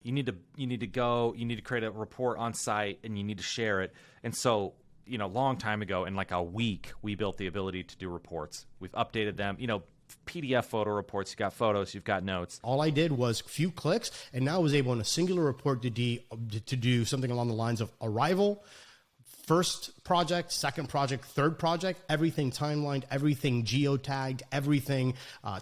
You need to go, you need to create a report on site, and you need to share it. And so, long time ago, in like a week, we built the ability to do reports. We've updated them, PDF photo reports. You've got photos, you've got notes. All I did was a few clicks, and now I was able in a singular report to do something along the lines of arrival, first project, second project, third project, everything timelined, everything geotagged, everything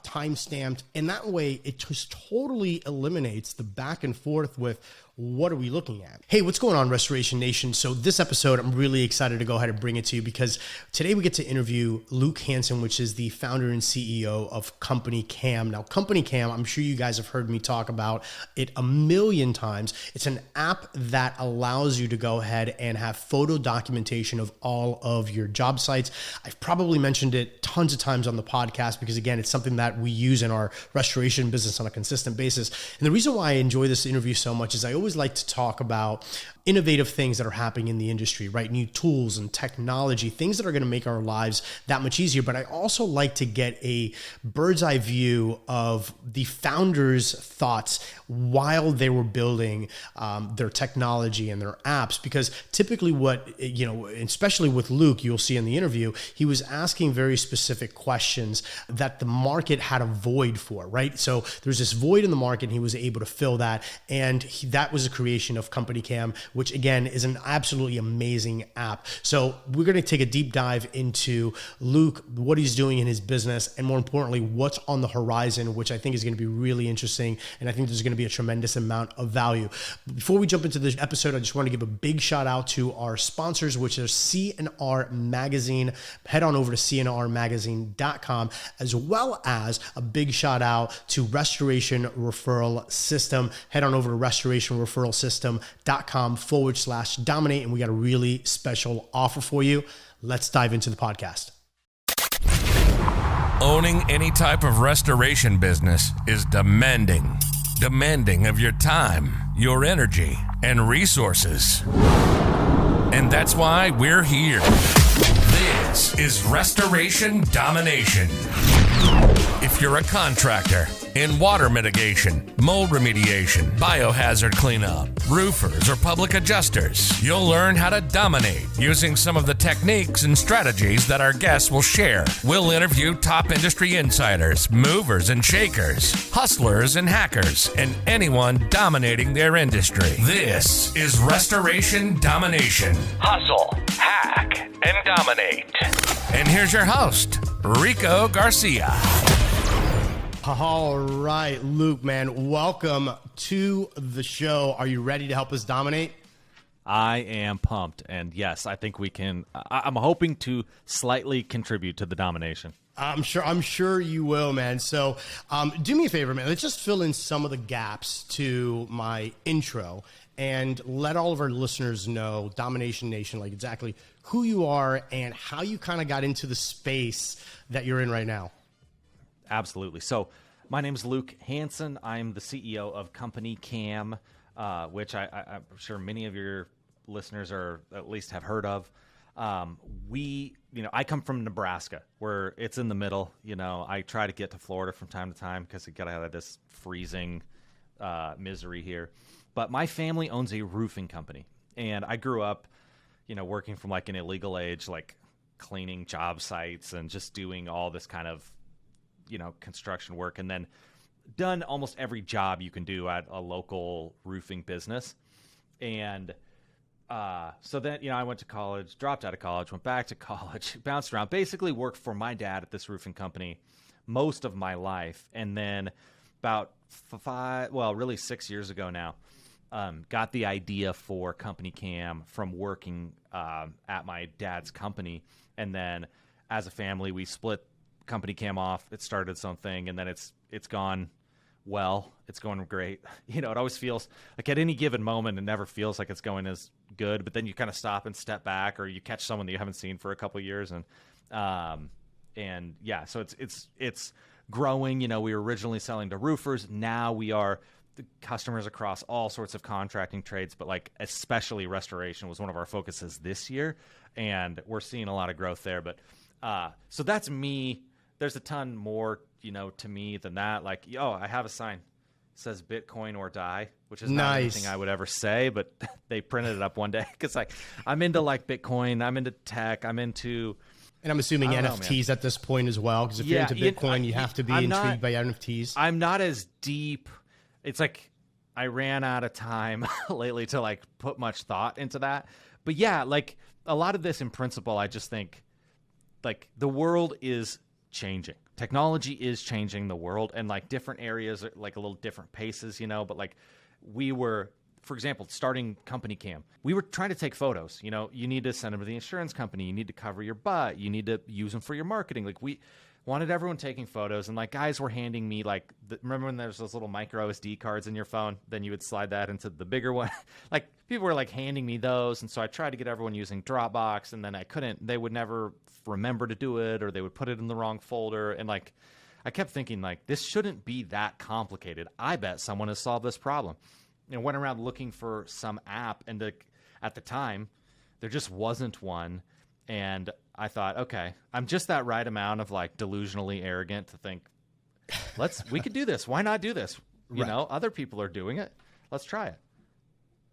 time-stamped. And that way, it just totally eliminates the back and forth with what are we looking at? Hey, what's going on, Restoration Nation? So this episode, I'm really excited to go ahead and bring it to you because today we get to interview Luke Hansen, which is the founder and CEO of CompanyCam. Now, CompanyCam, I'm sure you guys have heard me talk about it a million times. It's an app that allows you to go ahead and have photo documentation of all of your job sites. I've probably mentioned it tons of times on the podcast because, again, it's something that we use in our restoration business on a consistent basis. And the reason why I enjoy this interview so much is I always like to talk about innovative things that are happening in the industry, right? New tools and technology, things that are going to make our lives that much easier. But I also like to get a bird's eye view of the founders' thoughts while they were building their technology and their apps. Because typically especially with Luke, you'll see in the interview, he was asking very specific questions that the market had a void for, right? So there's this void in the market and he was able to fill that. And that was a creation of CompanyCam, which again is an absolutely amazing app. So we're going to take a deep dive into Luke, what he's doing in his business, and more importantly, what's on the horizon, which I think is going to be really interesting. And I think there's going to be a tremendous amount of value. Before we jump into this episode, I just want to give a big shout out to our sponsors, which is C&R Magazine. Head on over to cnrmagazine.com, as well as a big shout out to Restoration Referral System. Head on over to restorationreferralsystem.com/dominate. And we got a really special offer for you. Let's dive into the podcast. Owning any type of restoration business is demanding of your time, your energy, and resources. And that's why we're here. This is Restoration Domination. If you're a contractor in water mitigation, mold remediation, biohazard cleanup, roofers, or public adjusters, you'll learn how to dominate using some of the techniques and strategies that our guests will share. We'll interview top industry insiders, movers and shakers, hustlers and hackers, and anyone dominating their industry. This is Restoration Domination. Hustle, hack, and dominate. And here's your host, Rico Garcia. All right, Luke, man, welcome to the show. Are you ready to help us dominate? I am pumped. And yes, I think we can. I'm hoping to slightly contribute to the domination. I'm sure you will, man. So do me a favor, man. Let's just fill in some of the gaps to my intro and let all of our listeners know, Domination Nation, like exactly who you are and how you kind of got into the space that you're in right now. Absolutely. So my name is Luke Hansen. I'm the CEO of CompanyCam, which I'm sure many of your listeners are at least have heard of. I come from Nebraska, where it's in the middle. I try to get to Florida from time to time because you got out of this freezing misery here. But my family owns a roofing company, and I grew up, working from like an illegal age, like cleaning job sites and just doing all this kind of construction work, and then done almost every job you can do at a local roofing business. And so then, I went to college, dropped out of college, went back to college, bounced around, basically worked for my dad at this roofing company most of my life. And then about 6 years ago now, got the idea for CompanyCam from working at my dad's company. And then as a family, we split CompanyCam off. It started its own thing, and then it's gone well. It's going great. It always feels like at any given moment, it never feels like it's going as good. But then you kind of stop and step back, or you catch someone that you haven't seen for a couple of years, and yeah, so it's growing. We were originally selling to roofers. Now we are the customers across all sorts of contracting trades, but like especially restoration was one of our focuses this year, and we're seeing a lot of growth there. But so that's me. There's a ton more, to me than that. Like, I have a sign. says Bitcoin or die, which is not Nice. anything I would ever say, but they printed it up one day because like I'm into like Bitcoin, I'm into tech, I'm into. And I'm assuming I don't know, NFTs at this point as well, because if you're into Bitcoin, you have to be intrigued by NFTs. I'm not as deep. It's like I ran out of time lately to like put much thought into that. But yeah, like a lot of this in principle, I just think like the world is changing. Technology is changing the world, and like different areas are like a little different paces, you know, but like we were, for example, starting CompanyCam, we were trying to take photos. You know, you need to send them to the insurance company. You need to cover your butt. You need to use them for your marketing. Like we wanted everyone taking photos, and like guys were handing me like, remember when there's those little micro SD cards in your phone? Then you would slide that into the bigger one. Like people were like handing me those. And so I tried to get everyone using Dropbox, and then I couldn't, they would never remember to do it, or they would put it in the wrong folder. And like, I kept thinking like, this shouldn't be that complicated. I bet someone has solved this problem. You know, went around looking for some app, and at the time, there just wasn't one. And I thought, okay, I'm just that right amount of like delusionally arrogant to think, we could do this. Why not do this? You know, other people are doing it. Let's try it.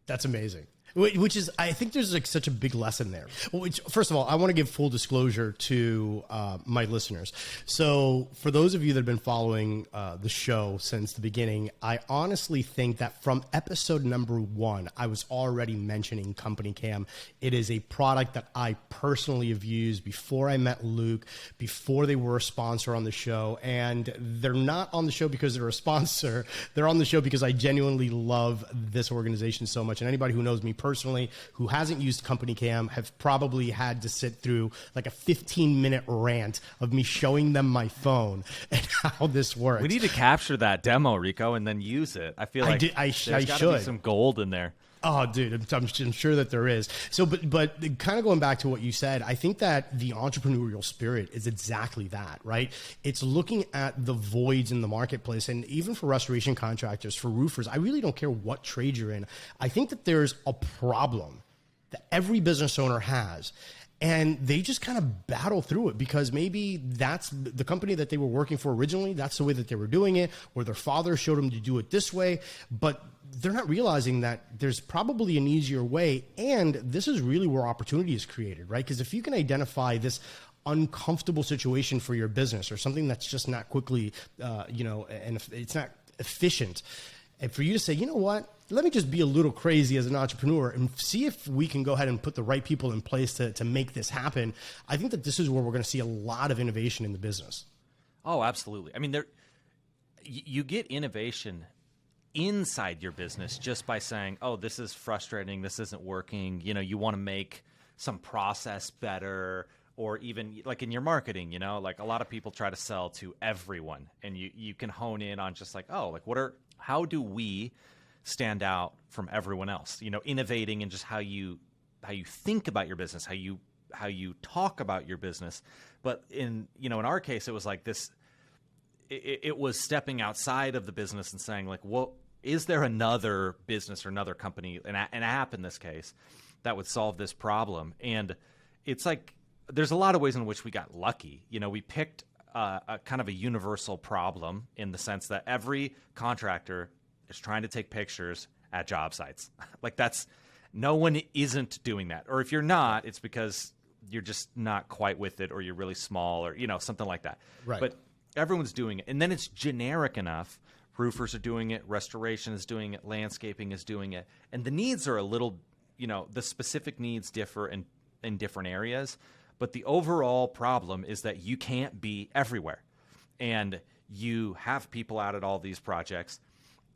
That's amazing. Which is, I think there's like such a big lesson there. Which, first of all, I want to give full disclosure to my listeners. So for those of you that have been following the show since the beginning, I honestly think that from episode number 1, I was already mentioning CompanyCam. It is a product that I personally have used before I met Luke, before they were a sponsor on the show. And they're not on the show because they're a sponsor. They're on the show because I genuinely love this organization so much. And anybody who knows me personally who hasn't used CompanyCam have probably had to sit through like a 15-minute rant of me showing them my phone and how this works. We need to capture that demo, Rico, and then use it. I feel like there's got to be some gold in there. Oh, dude, I'm sure that there is. So, but kind of going back to what you said, I think that the entrepreneurial spirit is exactly that, right? It's looking at the voids in the marketplace. And even for restoration contractors, for roofers, I really don't care what trade you're in. I think that there's a problem that every business owner has. And they just kind of battle through it because maybe that's the company that they were working for originally. That's the way that they were doing it, or their father showed them to do it this way. But they're not realizing that there's probably an easier way. And this is really where opportunity is created, right? Because if you can identify this uncomfortable situation for your business or something that's just not quickly, and it's not efficient, and for you to say, you know what, let me just be a little crazy as an entrepreneur and see if we can go ahead and put the right people in place to make this happen. I think that this is where we're going to see a lot of innovation in the business. Oh, absolutely. I mean, you get innovation inside your business just by saying, oh, this is frustrating, this isn't working. You know, you want to make some process better, or even like in your marketing, you know, like a lot of people try to sell to everyone, and you can hone in on just like, oh, like how do we stand out from everyone else? You know, innovating in just how you think about your business, how you talk about your business. But in our case, it was like this. It was stepping outside of the business and saying like, well, is there another business or another company, an app in this case, that would solve this problem? And it's like there's a lot of ways in which we got lucky. You know, we picked a kind of a universal problem in the sense that every contractor is trying to take pictures at job sites. Like no one isn't doing that. Or if you're not, it's because you're just not quite with it, or you're really small, or, something like that. Right. But everyone's doing it. And then it's generic enough. Roofers are doing it. Restoration is doing it. Landscaping is doing it. And the needs are a little, the specific needs differ in different areas. But the overall problem is that you can't be everywhere. And you have people out at all these projects,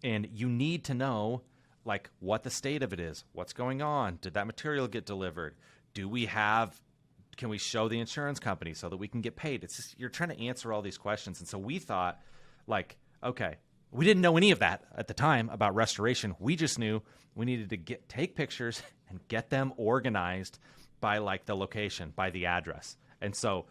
and you need to know like what the state of it is, what's going on, did that material get delivered, can we show the insurance company so that we can get paid? It's just, you're trying to answer all these questions. And so we thought like, okay, we didn't know any of that at the time about restoration. We just knew we needed to take pictures and get them organized by like the location, by the address. And so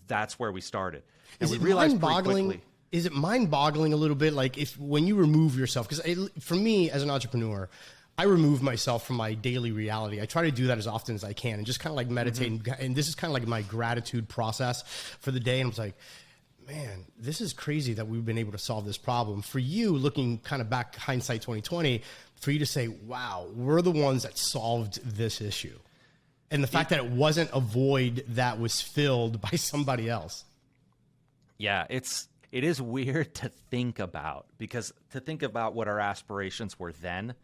that's where we started. And we realized pretty quickly. Is it mind-boggling a little bit, like when you remove yourself? Because for me, as an entrepreneur, I remove myself from my daily reality. I try to do that as often as I can and just kind of like meditate. Mm-hmm. And this is kind of like my gratitude process for the day. And I was like, Man, this is crazy that we've been able to solve this problem. For you, looking kind of back, hindsight 2020, for you to say, wow, we're the ones that solved this issue. And the fact that it wasn't a void that was filled by somebody else. Yeah, it is weird to think about, because to think about what our aspirations were then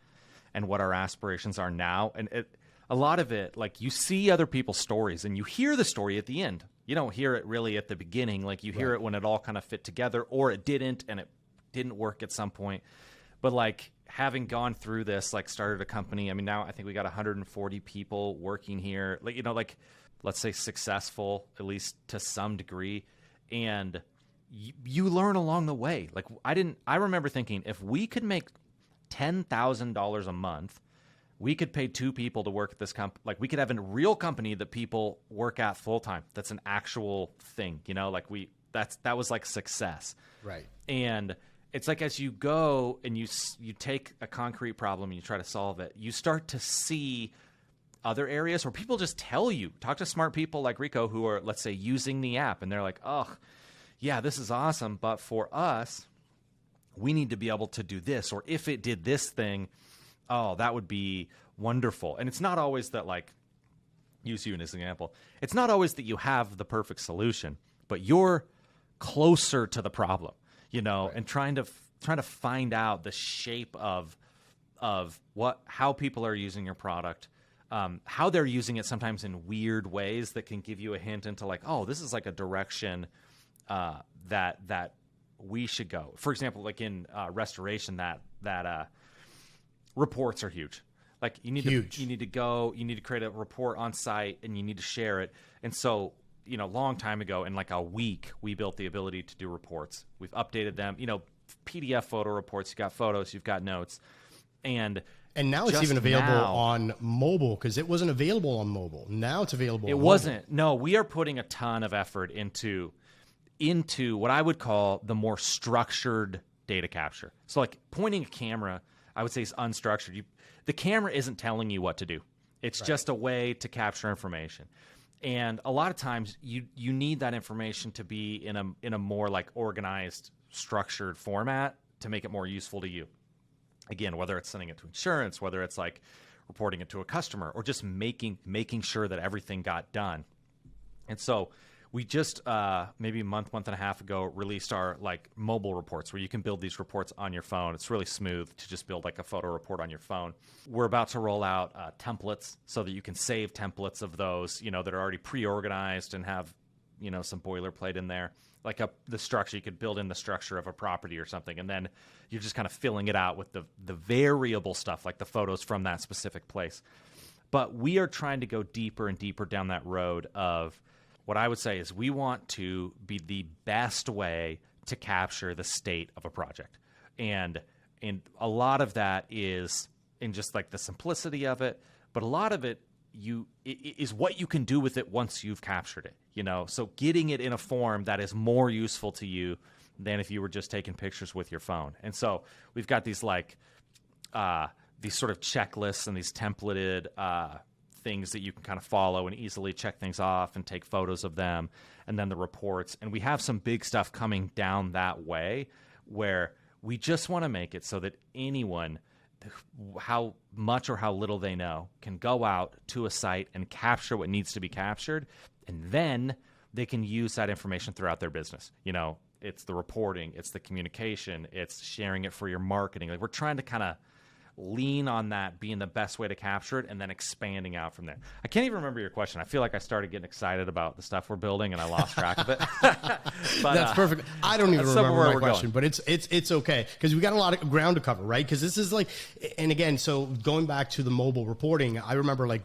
and what our aspirations are now. And a lot of it, like, you see other people's stories and you hear the story at the end. You don't hear it really at the beginning. Like, you hear it when it all kind of fit together, or it didn't and it didn't work at some point. But like, having gone through this, like, started a company. I mean, now I think we got 140 people working here, like, you know, like, let's say successful, at least to some degree. And you learn along the way. Like, I remember thinking, if we could make $10,000 a month, we could pay 2 people to work at this company. Like, we could have a real company that people work at full time. That's an actual thing, you know, like that was like success. Right. And it's like, as you go and you take a concrete problem and you try to solve it, you start to see other areas where people just tell you, talk to smart people like Rico who are, let's say, using the app, and they're like, oh, yeah, this is awesome, but for us, we need to be able to do this, or if it did this thing, oh, that would be wonderful. And it's not always that, like, use you as an example, it's not always that you have the perfect solution, but you're closer to the problem, you know, right. And trying to find out the shape of how people are using your product, how they're using it sometimes in weird ways that can give you a hint into, like, oh, this is like a direction that we should go. For example, like in restoration, that reports are huge. Like, you need to create a report on site, and you need to share it. And so, you know, long time ago, in like a week, we built the ability to do reports. We've updated them, you know, PDF photo reports. You've got photos, you've got notes. And now it's even available on mobile, because it wasn't available on mobile. Now it's available on mobile. It wasn't. No, we are putting a ton of effort into what I would call the more structured data capture. So, like, pointing a camera, I would say, is unstructured. The camera isn't telling you what to do. It's just a way to capture information. And a lot of times you need that information to be in a more, like, organized, structured format to make it more useful to you. Again, whether it's sending it to insurance, whether it's like reporting it to a customer, or just making sure that everything got done. And so we just maybe a month and a half ago released our, like, mobile reports, where you can build these reports on your phone. It's really smooth to just build like a photo report on your phone. We're about to roll out templates so that you can save templates of those, you know, that are already pre-organized and have, you know, some boilerplate in there, like the structure. You could build in the structure of a property or something, and then you're just kind of filling it out with the variable stuff, like the photos from that specific place. But we are trying to go deeper and deeper down that road of what I would say is we want to be the best way to capture the state of a project. And a lot of that is in just like the simplicity of it, but a lot of it is what you can do with it once you've captured it, you know? So getting it in a form that is more useful to you than if you were just taking pictures with your phone. And so we've got these, like, these sort of checklists and these templated things that you can kind of follow and easily check things off and take photos of them, and then the reports. And we have some big stuff coming down that way, where we just want to make it so that anyone, how much or how little they know, can go out to a site and capture what needs to be captured, and then they can use that information throughout their business. You know, it's the reporting, it's the communication, it's sharing it for your marketing. Like, we're trying to kind of lean on that being the best way to capture it, and then expanding out from there. I can't even remember your question. I feel like I started getting excited about the stuff we're building and I lost track of it. But, that's perfect. I don't even remember my question, but it's okay, because we got a lot of ground to cover, right? Because this is like, and again, so going back to the mobile reporting, I remember, like,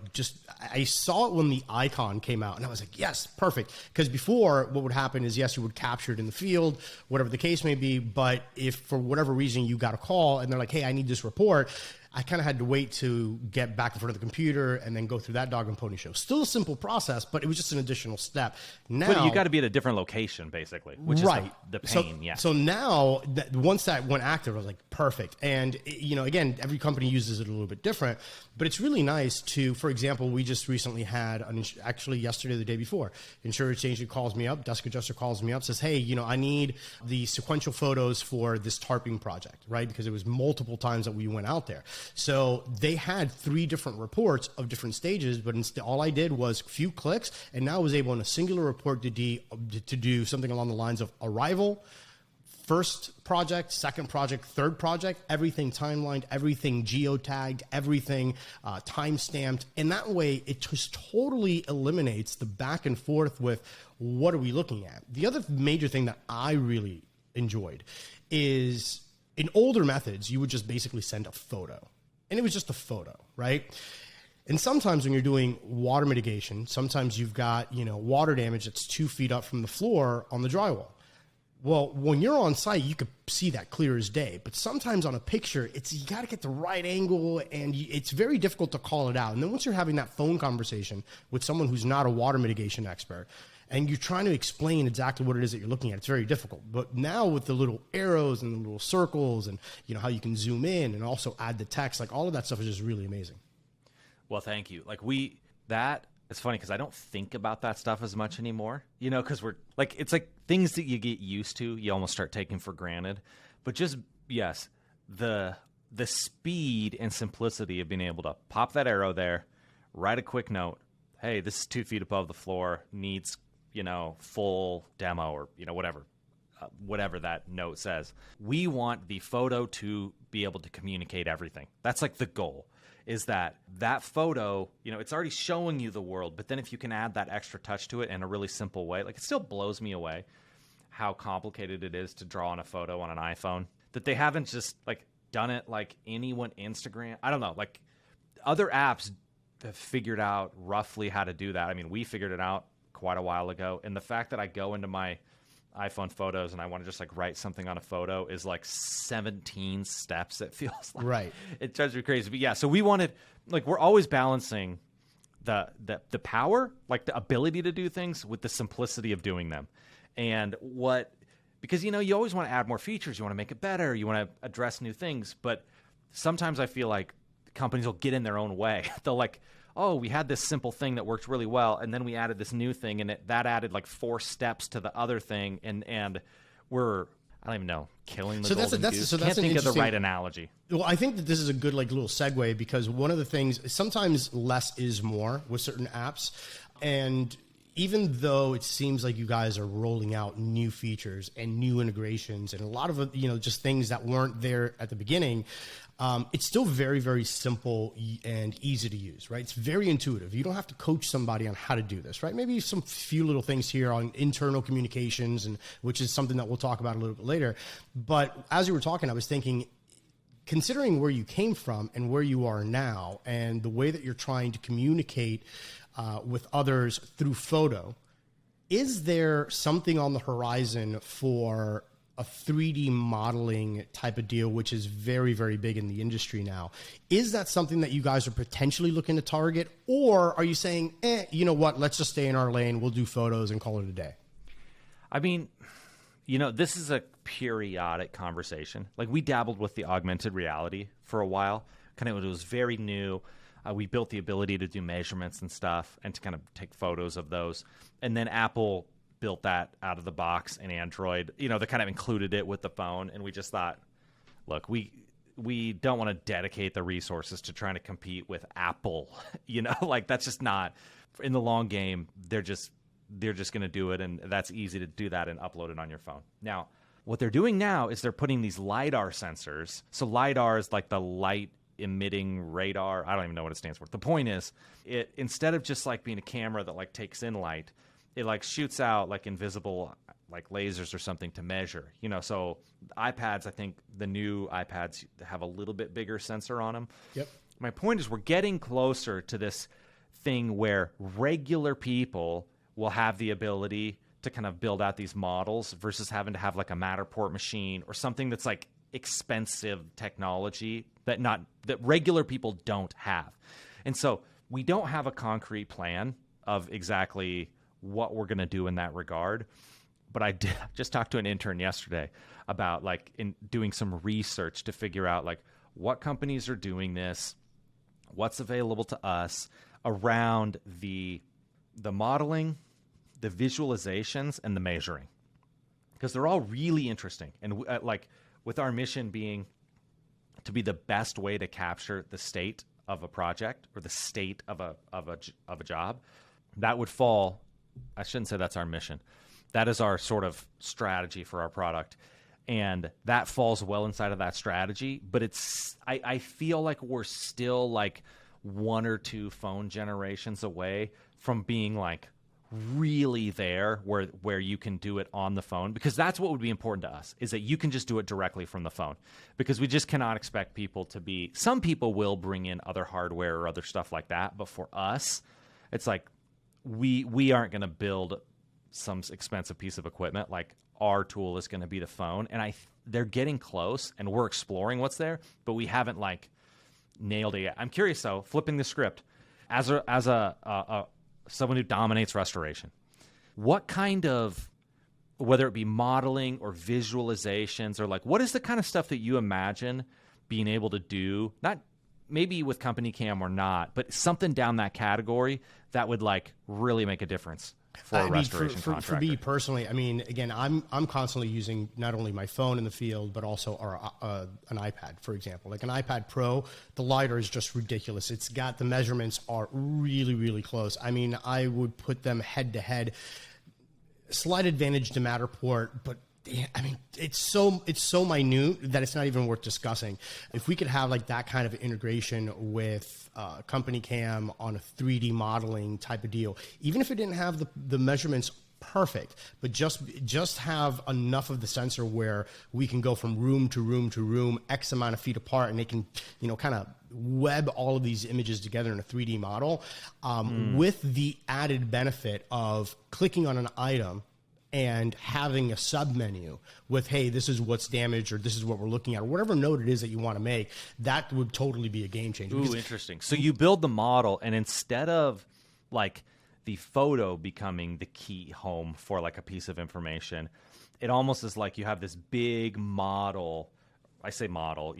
I saw it when the icon came out, and I was like, yes, perfect. Because before, what would happen is, yes, you would capture it in the field, whatever the case may be, but if for whatever reason you got a call and they're like, hey, I need this report, I kind of had to wait to get back in front of the computer and then go through that dog and pony show. Still a simple process, but it was just an additional step. Now, but you got to be at a different location, basically, which is the pain. So now, once that went active, I was like, perfect. And, again, every company uses it a little bit different, but it's really nice to, for example, we just recently had, actually yesterday or the day before, insurance agent calls me up, desk adjuster calls me up, says, hey, I need the sequential photos for this tarping project, right? Because it was multiple times that we went out there. So they had 3 different reports of different stages, but instead, all I did was a few clicks, and now I was able in a singular report to do something along the lines of arrival, first project, second project, third project, everything timelined, everything geotagged, everything time-stamped. And that way, it just totally eliminates the back and forth with what are we looking at. The other major thing that I really enjoyed is in older methods, you would just basically send a photo. And it was just a photo, right? And sometimes when you're doing water mitigation, sometimes you've got, water damage that's 2 feet up from the floor on the drywall. Well, when you're on site, you could see that clear as day. But sometimes on a picture, you got to get the right angle, and it's very difficult to call it out. And then once you're having that phone conversation with someone who's not a water mitigation expert, and you're trying to explain exactly what it is that you're looking at, it's very difficult. But now with the little arrows and the little circles and how you can zoom in and also add the text, like all of that stuff is just really amazing. Well, thank you. It's funny because I don't think about that stuff as much anymore, because it's like things that you get used to, you almost start taking for granted. But just, yes, the speed and simplicity of being able to pop that arrow there, write a quick note, hey, this is 2 feet above the floor, needs, full demo or, whatever that note says. We want the photo to be able to communicate everything. That's like the goal, is that photo, it's already showing you the world, but then if you can add that extra touch to it in a really simple way, like it still blows me away how complicated it is to draw on a photo on an iPhone, that they haven't just like done it like anyone Instagram. I don't know, like other apps have figured out roughly how to do that. I mean, we figured it out quite a while ago. And the fact that I go into my iPhone photos and I want to just like write something on a photo is like 17 steps. It feels like, right. It drives me crazy. But yeah, so we wanted, like, we're always balancing the power, like the ability to do things with the simplicity of doing them. And because you always want to add more features, you want to make it better, you want to address new things. But sometimes I feel like companies will get in their own way. They'll like, oh, we had this simple thing that worked really well, and then we added this new thing, and that added like 4 steps to the other thing, and we're, I don't even know, killing the golden goose. Can't think of the right analogy. Well, I think that this is a good like little segue, because one of the things, sometimes less is more with certain apps, and even though it seems like you guys are rolling out new features and new integrations and a lot of just things that weren't there at the beginning, it's still very, very simple and easy to use, right? It's very intuitive. You don't have to coach somebody on how to do this, right? Maybe some few little things here on internal communications, and which is something that we'll talk about a little bit later. But as you were talking, I was thinking, considering where you came from and where you are now and the way that you're trying to communicate with others through photo, is there something on the horizon for a 3D modeling type of deal, which is very, very big in the industry now? Is that something that you guys are potentially looking to target? Or are you saying, you know what, let's just stay in our lane, we'll do photos and call it a day? I mean, this is a periodic conversation. Like, we dabbled with the augmented reality for a while. It was very new. We built the ability to do measurements and stuff and to kind of take photos of those. And then Apple built that out of the box, and Android, they kind of included it with the phone. And we just thought, look, we don't want to dedicate the resources to trying to compete with Apple. Like, that's just not, in the long game, they're just going to do it. And that's easy to do that and upload it on your phone. Now, what they're doing now is they're putting these LiDAR sensors. So LiDAR is like the light emitting radar. I don't even know what it stands for. The point is, it, instead of just like being a camera that like takes in light, it like shoots out like invisible like lasers or something to measure. So iPads, I think the new iPads have a little bit bigger sensor on them. Yep. My point is, we're getting closer to this thing where regular people will have the ability to kind of build out these models versus having to have like a Matterport machine or something that's like expensive technology that regular people don't have. And so we don't have a concrete plan of exactly what we're going to do in that regard. But I did just talked to an intern yesterday about like in doing some research to figure out like what companies are doing this, what's available to us around the modeling, the visualizations, and the measuring, because they're all really interesting. And like with our mission being to be the best way to capture the state of a project or the state of a job, that would fall. I shouldn't say that's our mission. That is our sort of strategy for our product. And that falls well inside of that strategy. But I feel like we're still like 1 or 2 phone generations away from being like really there where you can do it on the phone, because that's what would be important to us, is that you can just do it directly from the phone, because we just cannot expect people to be, some people will bring in other hardware or other stuff like that. But for us, it's like, we aren't going to build some expensive piece of equipment. Like our tool is going to be the phone, and they're getting close and we're exploring what's there, but we haven't like nailed it yet. I'm curious though, flipping the script as a someone who dominates restoration, what kind of, whether it be modeling or visualizations, or like, what is the kind of stuff that you imagine being able to do, not maybe with CompanyCam or not, but something down that category that would like really make a difference for a restoration contractor? For me personally, I mean, again, I'm constantly using not only my phone in the field, but also an iPad, for example. Like an iPad Pro, the LiDAR is just ridiculous. It's got, the measurements are really, really close. I mean, I would put them head to head. Slight advantage to Matterport, but I mean, it's so minute that it's not even worth discussing. If we could have like that kind of integration with CompanyCam on a 3D modeling type of deal, even if it didn't have the measurements perfect, but just have enough of the sensor where we can go from room to room to room, X amount of feet apart, and they can, kind of web all of these images together in a 3D model, with the added benefit of clicking on an item and having a sub-menu with, hey, this is what's damaged, or this is what we're looking at, or whatever note it is that you want to make, that would totally be a game changer. Ooh, interesting. So you build the model, and instead of like the photo becoming the key home for like a piece of information, it almost is like you have this big model. I say model,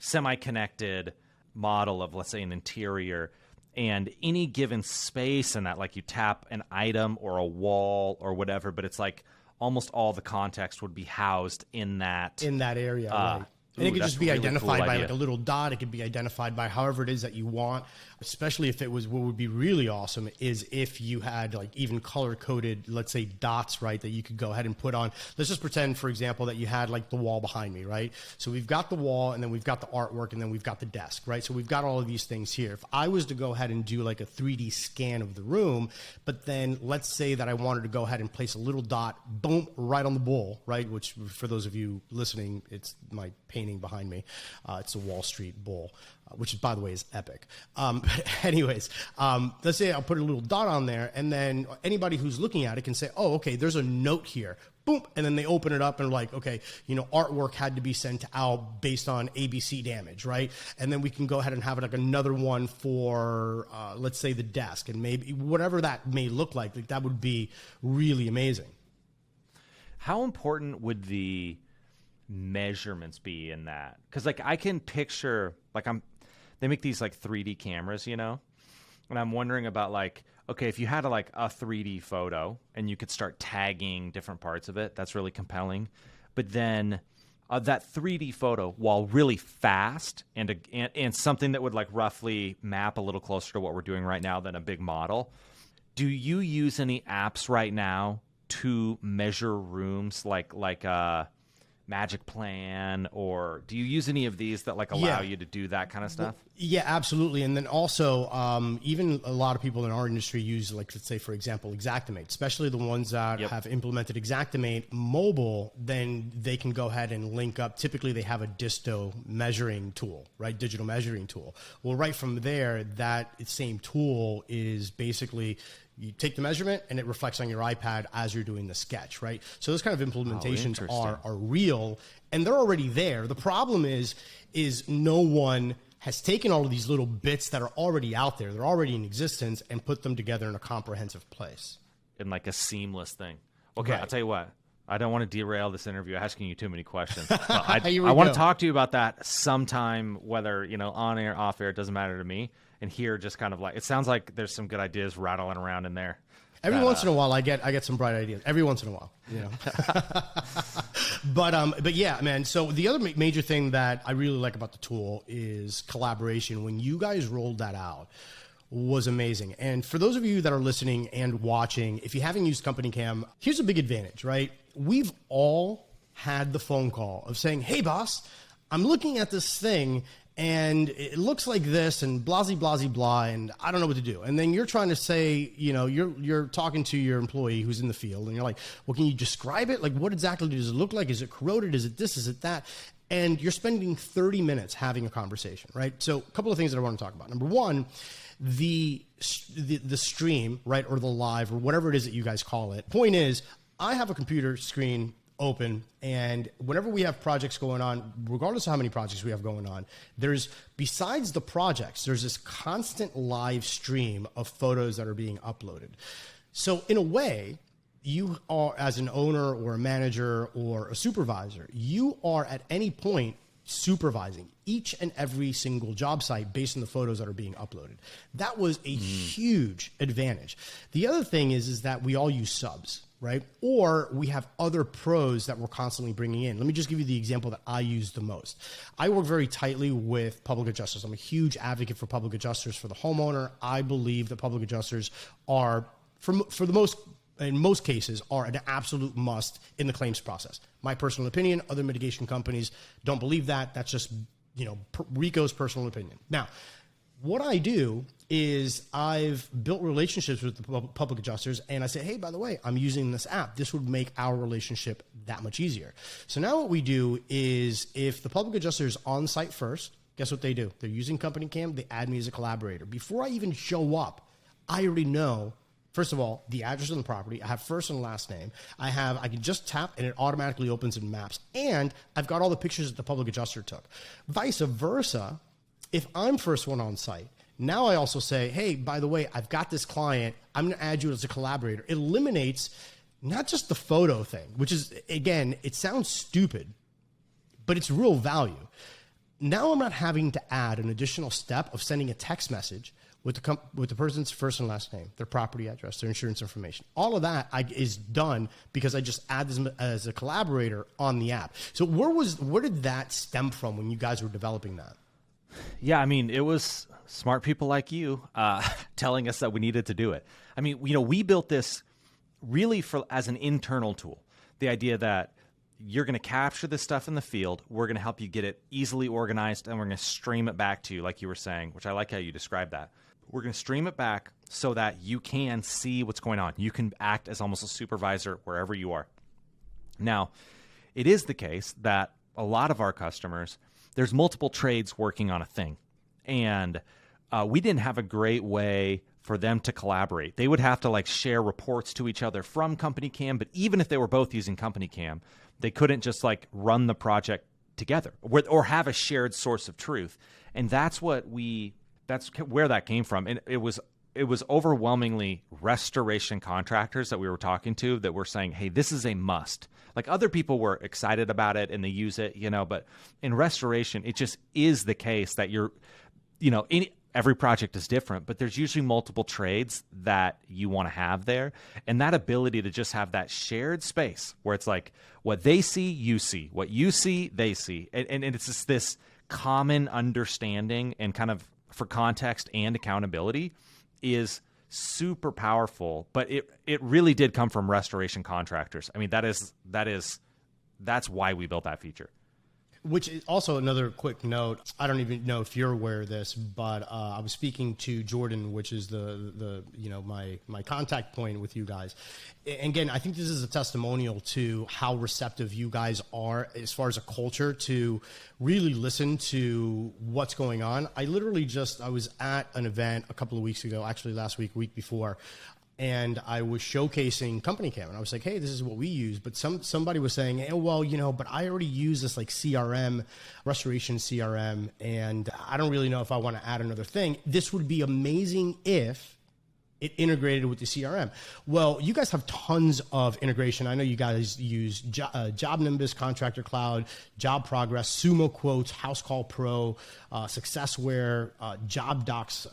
semi-connected model of, let's say, an interior. And any given space in that, like you tap an item or a wall or whatever, but it's like almost all the context would be housed in that area, right? And it could just be really identified cool by idea. like a little dot. It could be identified by however it is that you want, especially if it was, what would be really awesome is if you had like even color coded, let's say dots, right, that you could go ahead and put on. Let's just pretend, for example, that you had like the wall behind me, right? So we've got the wall, and then we've got the artwork, and then we've got the desk, right? So we've got all of these things here. If I was to go ahead and do like a 3D scan of the room, but then let's say that I wanted to go ahead and place a little dot, boom, right on the bowl, right? Which for those of you listening, it's my painting behind me. It's a Wall Street Bull, which, by the way, is epic. But anyways, let's say I'll put a little dot on there, and then anybody who's looking at it can say, oh, okay, there's a note here. Boom. And then they open it up and like, okay, artwork had to be sent out based on ABC damage, right? And then we can go ahead and have like another one for, let's say, the desk, and maybe whatever that may look like that would be really amazing. How important would the measurements be in that? Because like I can picture, like they make these like 3D cameras, and I'm wondering about like, okay, if you had a 3D photo and you could start tagging different parts of it, that's really compelling. But then that 3D photo, while really fast and something that would like roughly map a little closer to what we're doing right now than a big model, do you use any apps right now to measure rooms like Magic Plan, or do you use any of these that like allow you to do that kind of stuff? Yeah, absolutely. And then also, even a lot of people in our industry use, like, let's say, for example, Xactimate, especially the ones that have implemented Xactimate mobile. Then they can go ahead and link up. Typically, they have a disto measuring tool, right? Digital measuring tool. Well, right from there, that same tool is basically You take the measurement and it reflects on your iPad as you're doing the sketch, right? So those kind of implementations are real and they're already there. The problem is no one has taken all of these little bits that are already out there, they're already in existence, and put them together in a comprehensive place. In like a seamless thing. Okay, Right. I'll tell you what. I don't want to derail this interview asking you too many questions. But I Here we want go. to talk to you about that sometime, whether, on air, off air, it doesn't matter to me. And here, just kind of like, it sounds like there's some good ideas rattling around in there. Every once in a while, I get some bright ideas. Every once in a while, But yeah, man. So the other major thing that I really like about the tool is collaboration. When you guys rolled that out, was amazing. And for those of you that are listening and watching, if you haven't used CompanyCam, here's a big advantage, right? We've all had the phone call of saying, "Hey, boss, I'm looking at this thing." And it looks like this and blah, blah, blah, and I don't know what to do. And then you're trying to say, you're talking to your employee who's in the field and you're like, well, can you describe it? Like, what exactly does it look like? Is it corroded? Is it this? Is it that? And you're spending 30 minutes having a conversation, right? So a couple of things that I want to talk about. Number one, the stream, right? Or the live or whatever it is that you guys call it. Point is, I have a computer screen open, and whenever we have projects going on, regardless of how many projects we have going on, besides the projects, there's this constant live stream of photos that are being uploaded. So in a way, you are, as an owner or a manager or a supervisor, you are at any point supervising each and every single job site based on the photos that are being uploaded. That was a huge advantage. The other thing is that we all use subs, right? Or we have other pros that we're constantly bringing in. Let me just give you the example that I use the most. I work very tightly with public adjusters. I'm a huge advocate for public adjusters for the homeowner. I believe that public adjusters are, in most cases, are an absolute must in the claims process. My personal opinion, other mitigation companies don't believe that. That's just, Rico's personal opinion. Now, what I do is I've built relationships with the public adjusters, and I say, hey, by the way, I'm using this app. This would make our relationship that much easier. So now what we do is if the public adjuster is on site first, guess what they do? They're using CompanyCam. They add me as a collaborator. Before I even show up, I already know, first of all, the address of the property. I have first and last name. I can just tap and it automatically opens in maps. And I've got all the pictures that the public adjuster took. Vice versa, if I'm first one on site, now I also say, hey, by the way, I've got this client. I'm going to add you as a collaborator. It eliminates not just the photo thing, which is, again, it sounds stupid, but it's real value. Now I'm not having to add an additional step of sending a text message with the person's first and last name, their property address, their insurance information. All of that is done because I just add them as a collaborator on the app. So where did that stem from when you guys were developing that? Yeah, I mean, it was smart people like you telling us that we needed to do it. I mean, we built this really as an internal tool. The idea that you're going to capture this stuff in the field, we're going to help you get it easily organized, and we're going to stream it back to you, like you were saying, which I like how you described that. We're going to stream it back so that you can see what's going on. You can act as almost a supervisor wherever you are. Now, it is the case that a lot of our customers, there's multiple trades working on a thing. And we didn't have a great way for them to collaborate. They would have to share reports to each other from CompanyCam, but even if they were both using CompanyCam, they couldn't just run the project together or have a shared source of truth. And that's where that came from. And it was overwhelmingly restoration contractors that we were talking to that were saying, hey, this is a must. Other people were excited about it and they use it, but in restoration, it just is the case that every project is different, but there's usually multiple trades that you want to have there. And that ability to just have that shared space where it's what they see, you see, what you see, they see. And it's just this common understanding and kind of for context and accountability is super powerful, but it really did come from restoration contractors. I mean, that's why we built that feature. Which is also another quick note. I don't even know if you're aware of this, but I was speaking to Jordan, which is my contact point with you guys. And again, I think this is a testimonial to how receptive you guys are as far as a culture to really listen to what's going on. I was at an event a couple of weeks ago, actually last week before. and I was showcasing CompanyCam, and I was like, hey, this is what we use. But somebody was saying, hey, well, but I already use this like CRM, restoration CRM, and I don't really know if I want to add another thing. This would be amazing if it integrated with the CRM. Well, you guys have tons of integration. I know you guys use Job Nimbus, Contractor Cloud, Job Progress, Sumo Quotes, House Call Pro, Successware, Job Docs,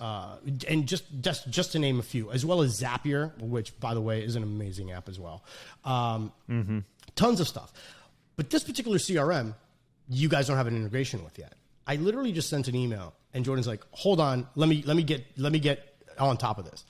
and just to name a few, as well as Zapier, which, by the way, is an amazing app as well. Tons of stuff. But this particular CRM, you guys don't have an integration with yet. I literally just sent an email, and Jordan's like, hold on, let me get on top of this.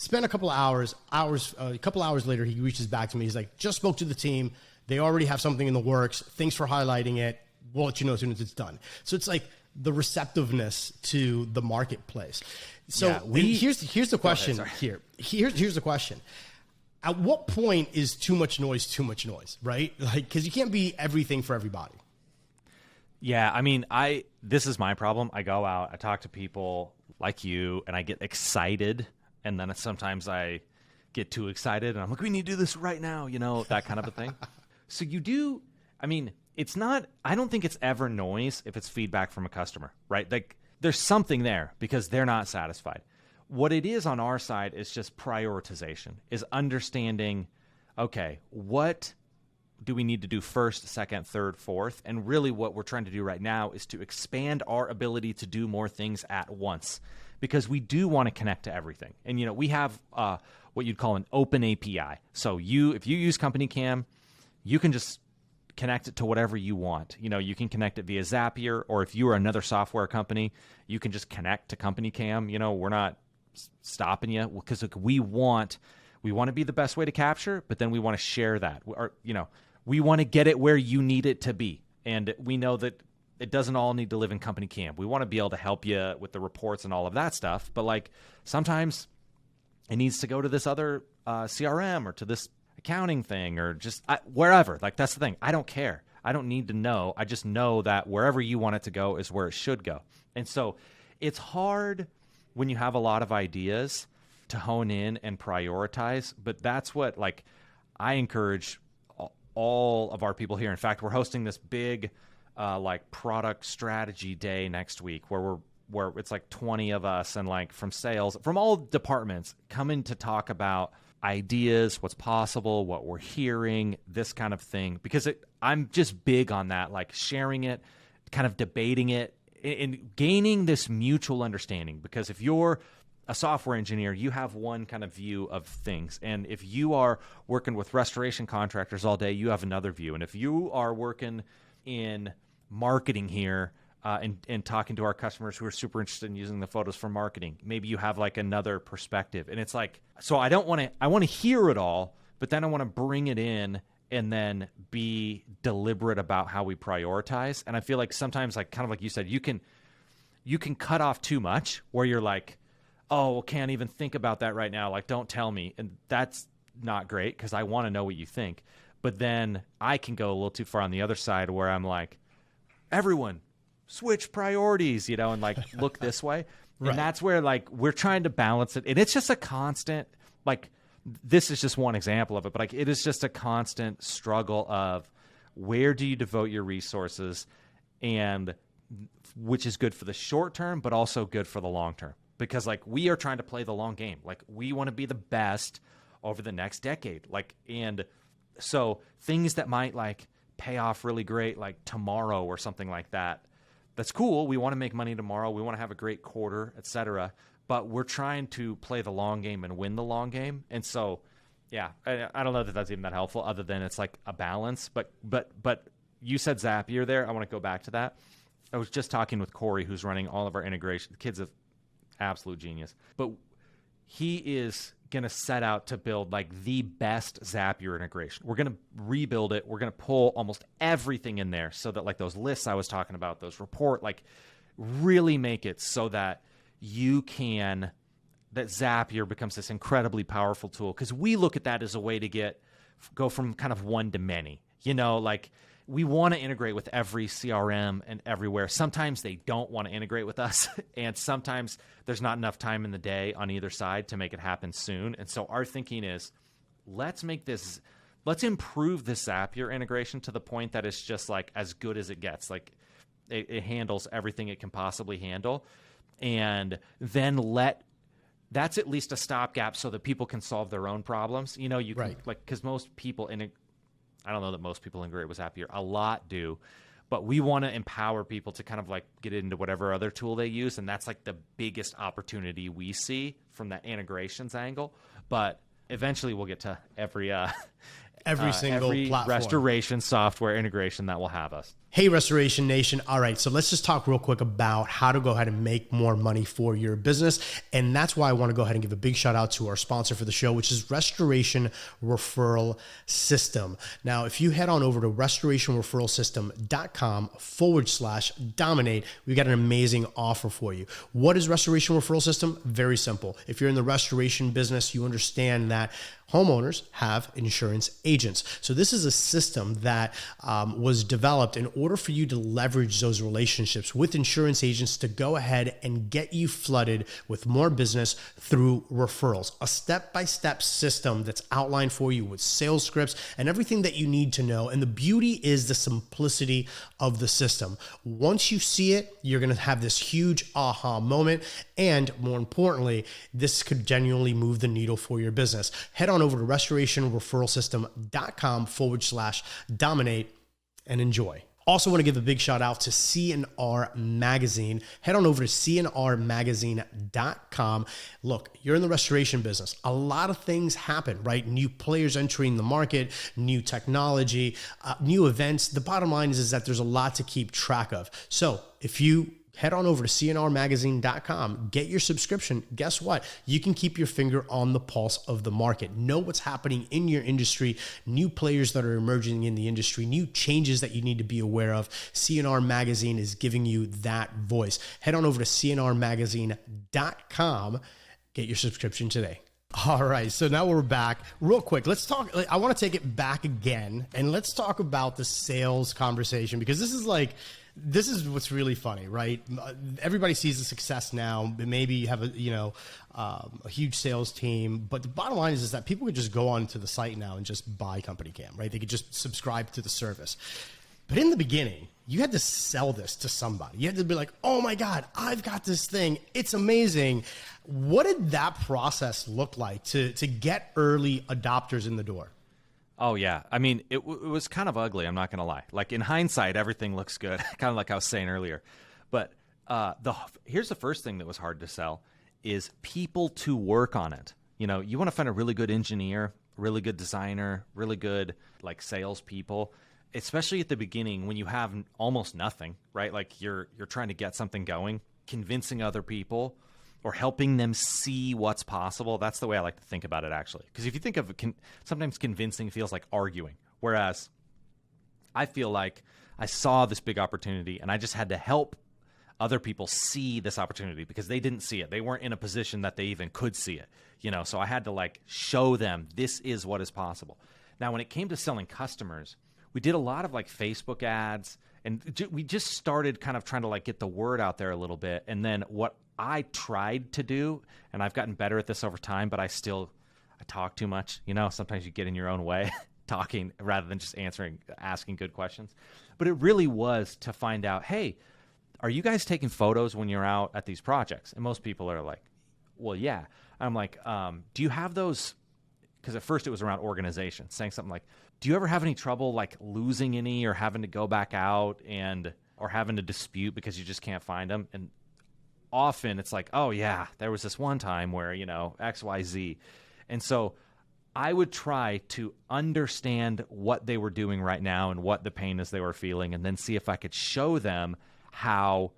Spent a couple of hours, a couple hours later, he reaches back to me. He's like, just spoke to the team. They already have something in the works. Thanks for highlighting it. We'll let you know as soon as it's done. So it's like the receptiveness to the marketplace. So here's the question here. Here's the question. At what point is too much noise, right? Like, because you can't be everything for everybody. Yeah, I mean, this is my problem. I go out, I talk to people like you, and I get excited. And then sometimes I get too excited and I'm like, we need to do this right now, that kind of a thing. So I don't think it's ever noise if it's feedback from a customer, right? Like there's something there because they're not satisfied. What it is on our side is just prioritization, is understanding, okay, what do we need to do first, second, third, fourth? And really what we're trying to do right now is to expand our ability to do more things at once, because we do want to connect to everything. And, we have what you'd call an open API. So if you use CompanyCam, you can just connect it to whatever you want. You can connect it via Zapier, or if you are another software company, you can just connect to CompanyCam. We're not stopping you, because we want to be the best way to capture, but then we want to share that. We want to get it where you need it to be. And we know that it doesn't all need to live in CompanyCam. We want to be able to help you with the reports and all of that stuff. But like sometimes it needs to go to this other CRM or to this accounting thing or just wherever. Like that's the thing. I don't care. I don't need to know. I just know that wherever you want it to go is where it should go. And so it's hard when you have a lot of ideas to hone in and prioritize. But that's what I encourage all of our people here. In fact, we're hosting this big product strategy day next week where it's 20 of us and from sales, from all departments coming to talk about ideas, what's possible, what we're hearing, this kind of thing. Because I'm just big on that, sharing it, kind of debating it, and gaining this mutual understanding. Because if you're a software engineer, you have one kind of view of things. And if you are working with restoration contractors all day, you have another view. And if you are working in marketing here and talking to our customers who are super interested in using the photos for marketing, maybe you have another perspective. And it's so I want to hear it all, but then I want to bring it in and then be deliberate about how we prioritize. And I feel like sometimes, kind of like you said, you can cut off too much where you're oh, can't even think about that right now. Don't tell me. And that's not great because I want to know what you think. But then I can go a little too far on the other side where I'm everyone switch priorities, and look this way. Right. And that's where we're trying to balance it. And it's just a constant, this is just one example of it, but it is just a constant struggle of where do you devote your resources, and which is good for the short term, but also good for the long term. Because we are trying to play the long game. We want to be the best over the next decade. And so things that might pay off really great, tomorrow or something like that, that's cool. We want to make money tomorrow. We want to have a great quarter, et cetera. But we're trying to play the long game and win the long game. And so, yeah, I don't know that that's even that helpful other than it's a balance. But you said Zapier there. I want to go back to that. I was just talking with Corey, who's running all of our integration. The kid's an absolute genius. But he is going to set out to build the best Zapier integration. We're going to rebuild it. We're going to pull almost everything in there so that those lists I was talking about, those report, really make it so that that Zapier becomes this incredibly powerful tool. Because we look at that as a way to go from kind of one to many. we want to integrate with every CRM and everywhere. Sometimes they don't want to integrate with us, and sometimes there's not enough time in the day on either side to make it happen soon. And so our thinking is, let's improve the Zapier integration to the point that it's just like as good as it gets. Like it handles everything it can possibly handle. And then that's at least a stopgap so that people can solve their own problems. You know, you can, like, because most people I don't know that most people integrate with Zapier. A lot do, but we want to empower people to kind of like get into whatever other tool they use, and that's like the biggest opportunity we see from that integrations angle. But eventually, we'll get to every single platform, restoration software integration that will have us. Hey, Restoration Nation. All right, so let's just talk real quick about how to go ahead and make more money for your business. And that's why I want to go ahead and give a big shout out to our sponsor for the show, which is Restoration Referral System. Now, if you head on over to restorationreferralsystem.com/dominate, we got an amazing offer for you. What is Restoration Referral System? Very simple. If you're in the restoration business, you understand that homeowners have insurance agents. So this is a system that was developed in order for you to leverage those relationships with insurance agents to go ahead and get you flooded with more business through referrals. A step-by-step system that's outlined for you with sales scripts and everything that you need to know. And the beauty is the simplicity of the system. Once you see it, you're going to have this huge aha moment. And more importantly, this could genuinely move the needle for your business. Head on over to restorationreferralsystem.com/dominate and enjoy. Also want to give a big shout out to C&R Magazine. Head on over to cnrmagazine.com. Look, you're in the restoration business. A lot of things happen, right? New players entering the market, new technology, new events. The bottom line is that there's a lot to keep track of. So if you head on over to cnrmagazine.com, get your subscription. Guess what? You can keep your finger on the pulse of the market. Know what's happening in your industry, new players that are emerging in the industry, new changes that you need to be aware of. CNR Magazine is giving you that voice. Head on over to cnrmagazine.com. Get your subscription today. All right, so now we're back. Real quick, let's talk. I want to take it back again, and let's talk about the sales conversation, because this is what's really funny, right? Everybody sees the success now. Maybe you have a huge sales team, but the bottom line is that people could just go onto the site now and just buy CompanyCam, right? They could just subscribe to the service. But in the beginning, you had to sell this to somebody. You had to be like, oh my God, I've got this thing. It's amazing. What did that process look like to get early adopters in the door? Oh, yeah. I mean, it was kind of ugly. I'm not going to lie. Like, in hindsight, everything looks good, kind of like I was saying earlier. But here's the first thing that was hard to sell is people to work on it. You know, you want to find a really good engineer, really good designer, really good, like, salespeople, especially at the beginning when you have almost nothing, right? Like, you're trying to get something going, convincing other people or helping them see what's possible. That's the way I like to think about it, actually. Because if you think of it, sometimes convincing feels like arguing, whereas I feel like I saw this big opportunity and I just had to help other people see this opportunity because they didn't see it. They weren't in a position that they even could see it, you know. So I had to like show them this is what is possible. Now, when it came to selling customers, we did a lot of like Facebook ads, and we just started kind of trying to like get the word out there a little bit. And then what I tried to do, and I've gotten better at this over time, but I talk too much. You know, sometimes you get in your own way talking rather than just asking good questions. But it really was to find out, hey, are you guys taking photos when you're out at these projects? And most people are like, well, yeah. I'm like, do you have those? Because at first it was around organization, saying something like, do you ever have any trouble like losing any or having to go back out or having to dispute because you just can't find them? And often it's like, oh yeah, there was this one time where, you know, X, Y, Z. And so I would try to understand what they were doing right now and what the pain is they were feeling, and then see if I could show them how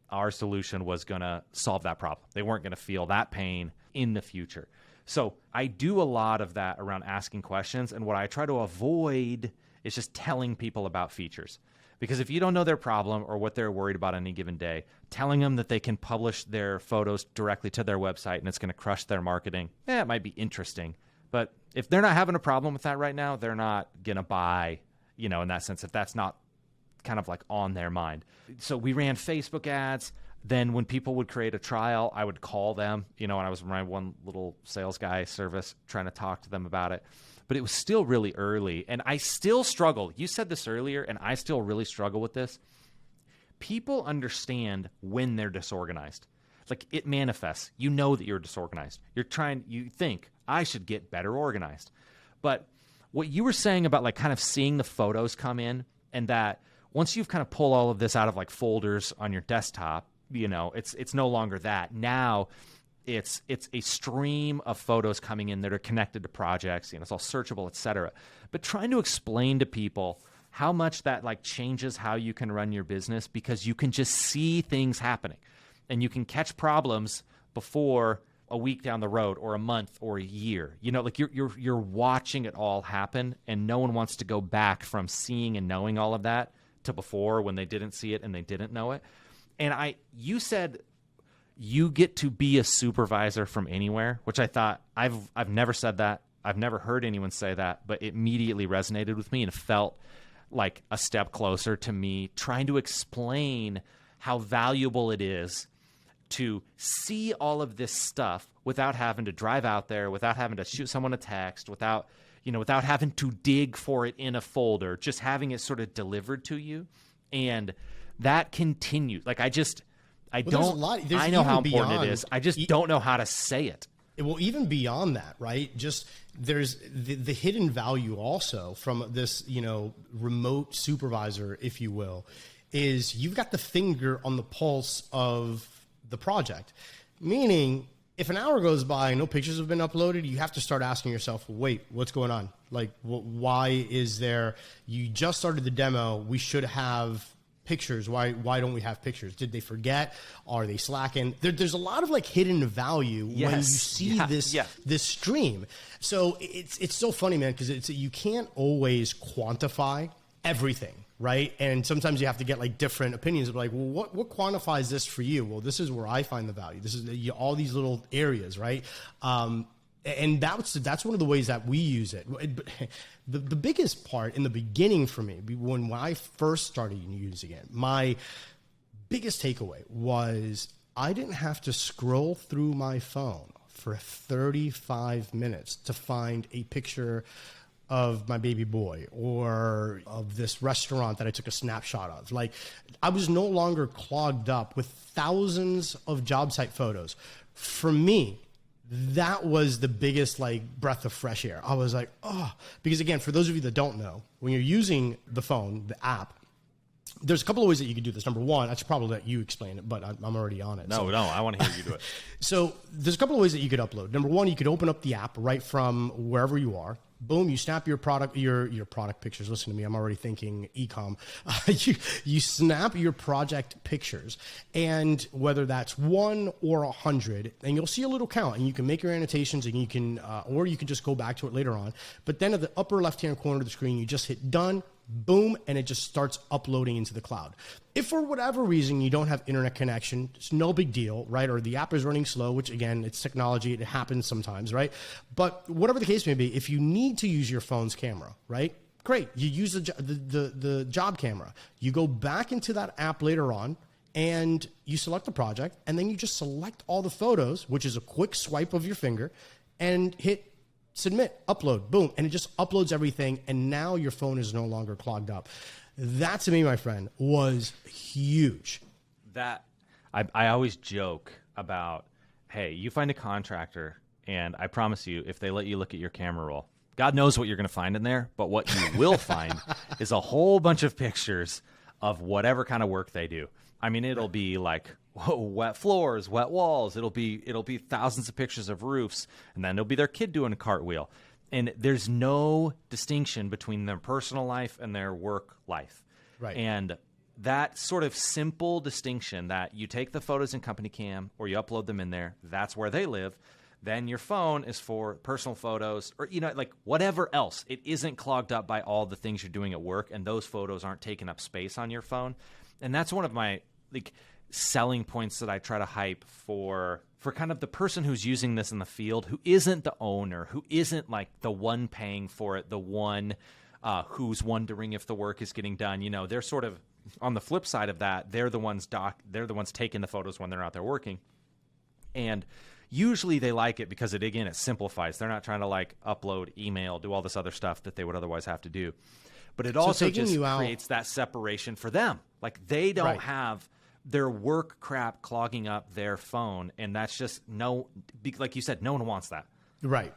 our solution was going to solve that problem. They weren't going to feel that pain in the future. So I do a lot of that around asking questions, and what I try to avoid is just telling people about features. Because if you don't know their problem or what they're worried about on any given day, telling them that they can publish their photos directly to their website and it's going to crush their marketing, it might be interesting. But if they're not having a problem with that right now, they're not going to buy, you know, in that sense, if that's not kind of like on their mind. So we ran Facebook ads. Then when people would create a trial, I would call them, and I was my one little sales guy service trying to talk to them about it. But it was still really early, and I still struggle. You said this earlier, and I still really struggle with this. People understand when they're disorganized. Like, it manifests. You know that you're disorganized. You think, I should get better organized. But what you were saying about like kind of seeing the photos come in, and that once you've kind of pulled all of this out of like folders on your desktop, it's no longer that. Now it's a stream of photos coming in that are connected to projects, it's all searchable, etc. But trying to explain to people how much that like changes how you can run your business, because you can just see things happening and you can catch problems before a week down the road or a month or a year. Like you're watching it all happen, and no one wants to go back from seeing and knowing all of that to before, when they didn't see it and they didn't know it. And you said you get to be a supervisor from anywhere, which I thought, I've never said that. I've never heard anyone say that, but it immediately resonated with me and felt like a step closer to me trying to explain how valuable it is to see all of this stuff without having to drive out there, without having to shoot someone a text, without having to dig for it in a folder, just having it sort of delivered to you. And that continues. Like, I know how important it is. I just don't know how to say it. Well, even beyond that, right? Just there's the hidden value also from this, remote supervisor, if you will, is you've got the finger on the pulse of the project. Meaning, if an hour goes by, no pictures have been uploaded, you have to start asking yourself, wait, what's going on? Like, why is there, you just started the demo, we should have pictures. Why don't we have pictures? Did they forget? Are they slacking? There's a lot of like hidden value when you see this stream. So it's so funny, man, because you can't always quantify everything, right? And sometimes you have to get like different opinions of like, well, what quantifies this for you? Well, this is where I find the value. This is all these little areas, right? And that's one of the ways that we use it. But the biggest part in the beginning for me, when I first started using it, my biggest takeaway was I didn't have to scroll through my phone for 35 minutes to find a picture of my baby boy or of this restaurant that I took a snapshot of. Like, I was no longer clogged up with thousands of job site photos. For me, that was the biggest like breath of fresh air. I was like, oh, because again, for those of you that don't know, when you're using the phone, the app, there's a couple of ways that you can do this. Number one, I should probably let you explain it, but I'm already on it. No, I want to hear you do it. So there's a couple of ways that you could upload. Number one, you could open up the app right from wherever you are. Boom, you snap your product pictures. Listen to me, I'm already thinking e-com. You snap your project pictures, and whether that's 1 or 100, and you'll see a little count, and you can make your annotations, and you can, or you can just go back to it later on. But then at the upper left-hand corner of the screen, you just hit done, boom, and it just starts uploading into the cloud. If for whatever reason you don't have internet connection, it's no big deal, right? Or the app is running slow, which again, it's technology, it happens sometimes, right? But whatever the case may be, if you need to use your phone's camera, right? Great, you use the job camera. You go back into that app later on, and you select the project, and then you just select all the photos, which is a quick swipe of your finger, and hit submit, upload, boom, and it just uploads everything, and now your phone is no longer clogged up. That, to me, my friend, was huge. That I always joke about, hey, you find a contractor, and I promise you, if they let you look at your camera roll, God knows what you're going to find in there, but what you will find is a whole bunch of pictures of whatever kind of work they do. I mean, it'll be like, whoa, wet floors, wet walls. It'll be thousands of pictures of roofs, and then it'll be their kid doing a cartwheel. And there's no distinction between their personal life and their work life. Right. And that sort of simple distinction that you take the photos in CompanyCam or you upload them in there, that's where they live. Then your phone is for personal photos or, like whatever else. It isn't clogged up by all the things you're doing at work, and those photos aren't taking up space on your phone. And that's one of my selling points that I try to hype for kind of the person who's using this in the field, who isn't the owner, who isn't like the one paying for it, the one who's wondering if the work is getting done. They're sort of on the flip side of that, they're the ones taking the photos when they're out there working. And usually they like it because it simplifies. They're not trying to like upload, email, do all this other stuff that they would otherwise have to do. But it also just creates that separation for them. Like they don't have their work crap clogging up their phone. And that's just like you said, no one wants that. Right.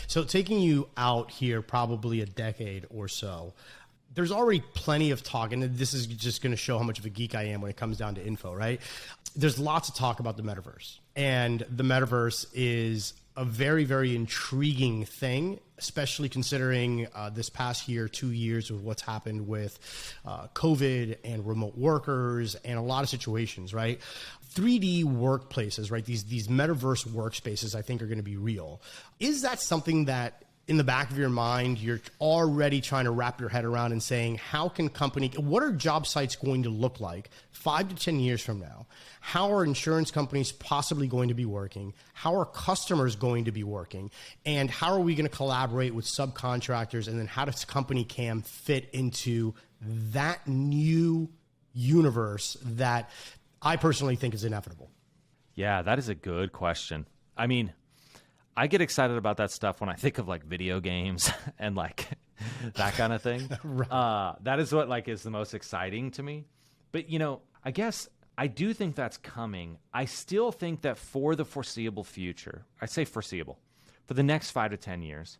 So taking you out here probably a decade or so, there's already plenty of talk, and this is just going to show how much of a geek I am when it comes down to info, right? There's lots of talk about the metaverse, and the metaverse is a very, very intriguing thing, especially considering this past year, 2 years of what's happened with COVID and remote workers and a lot of situations, right? 3D workplaces, right? These metaverse workspaces, I think, are going to be real. Is that something that in the back of your mind, you're already trying to wrap your head around and saying, what are job sites going to look like 5 to 10 years from now? How are insurance companies possibly going to be working? How are customers going to be working? And how are we going to collaborate with subcontractors? And then how does CompanyCam fit into that new universe that I personally think is inevitable? Yeah, that is a good question. I mean, I get excited about that stuff when I think of like video games and like that kind of thing. Right. That is what like is the most exciting to me. But I guess I do think that's coming. I still think that for the foreseeable future, I say foreseeable, for the next 5 to 10 years,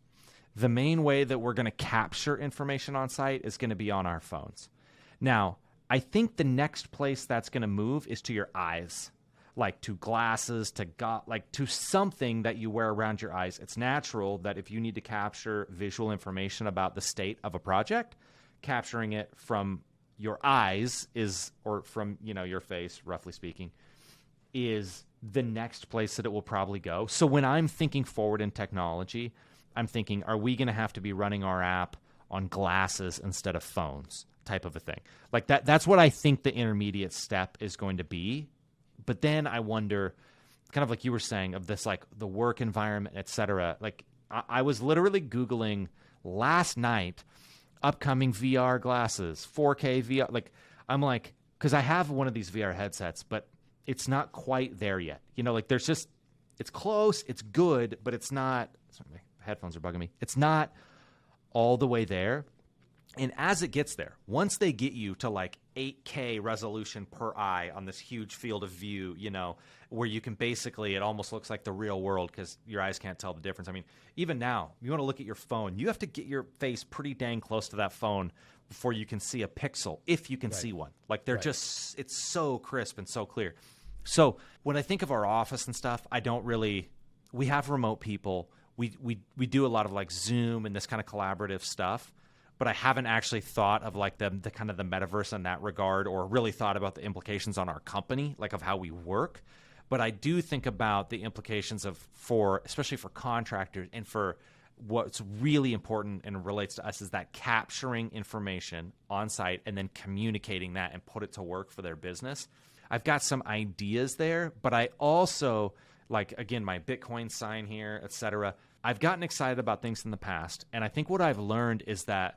the main way that we're going to capture information on site is going to be on our phones. Now, I think the next place that's going to move is to your eyes. Like to glasses, to something that you wear around your eyes. It's natural that if you need to capture visual information about the state of a project, capturing it from your eyes or from your face, roughly speaking, is the next place that it will probably go. So when I'm thinking forward in technology, I'm thinking, are we going to have to be running our app on glasses instead of phones, type of a thing? Like that's what I think the intermediate step is going to be. But then I wonder, kind of like you were saying, of this, like the work environment, et cetera. Like I was literally Googling last night, upcoming VR glasses, 4K VR. Like I'm like, because I have one of these VR headsets, but it's not quite there yet. Like there's just, it's close, it's good, but it's not, sorry, my headphones are bugging me. It's not all the way there. And as it gets there, once they get you to like 8K resolution per eye on this huge field of view, where you can basically, it almost looks like the real world because your eyes can't tell the difference. I mean, even now, you want to look at your phone, you have to get your face pretty dang close to that phone before you can see a pixel, if you can see one. Like they're just, it's so crisp and so clear. So when I think of our office and stuff, we have remote people. We do a lot of like Zoom and this kind of collaborative stuff. But I haven't actually thought of like the kind of the metaverse in that regard, or really thought about the implications on our company, like of how we work. But I do think about the implications especially for contractors, and for what's really important and relates to us is that capturing information on site and then communicating that and put it to work for their business. I've got some ideas there, but I also, like, again, my Bitcoin sign here, et cetera. I've gotten excited about things in the past. And I think what I've learned is that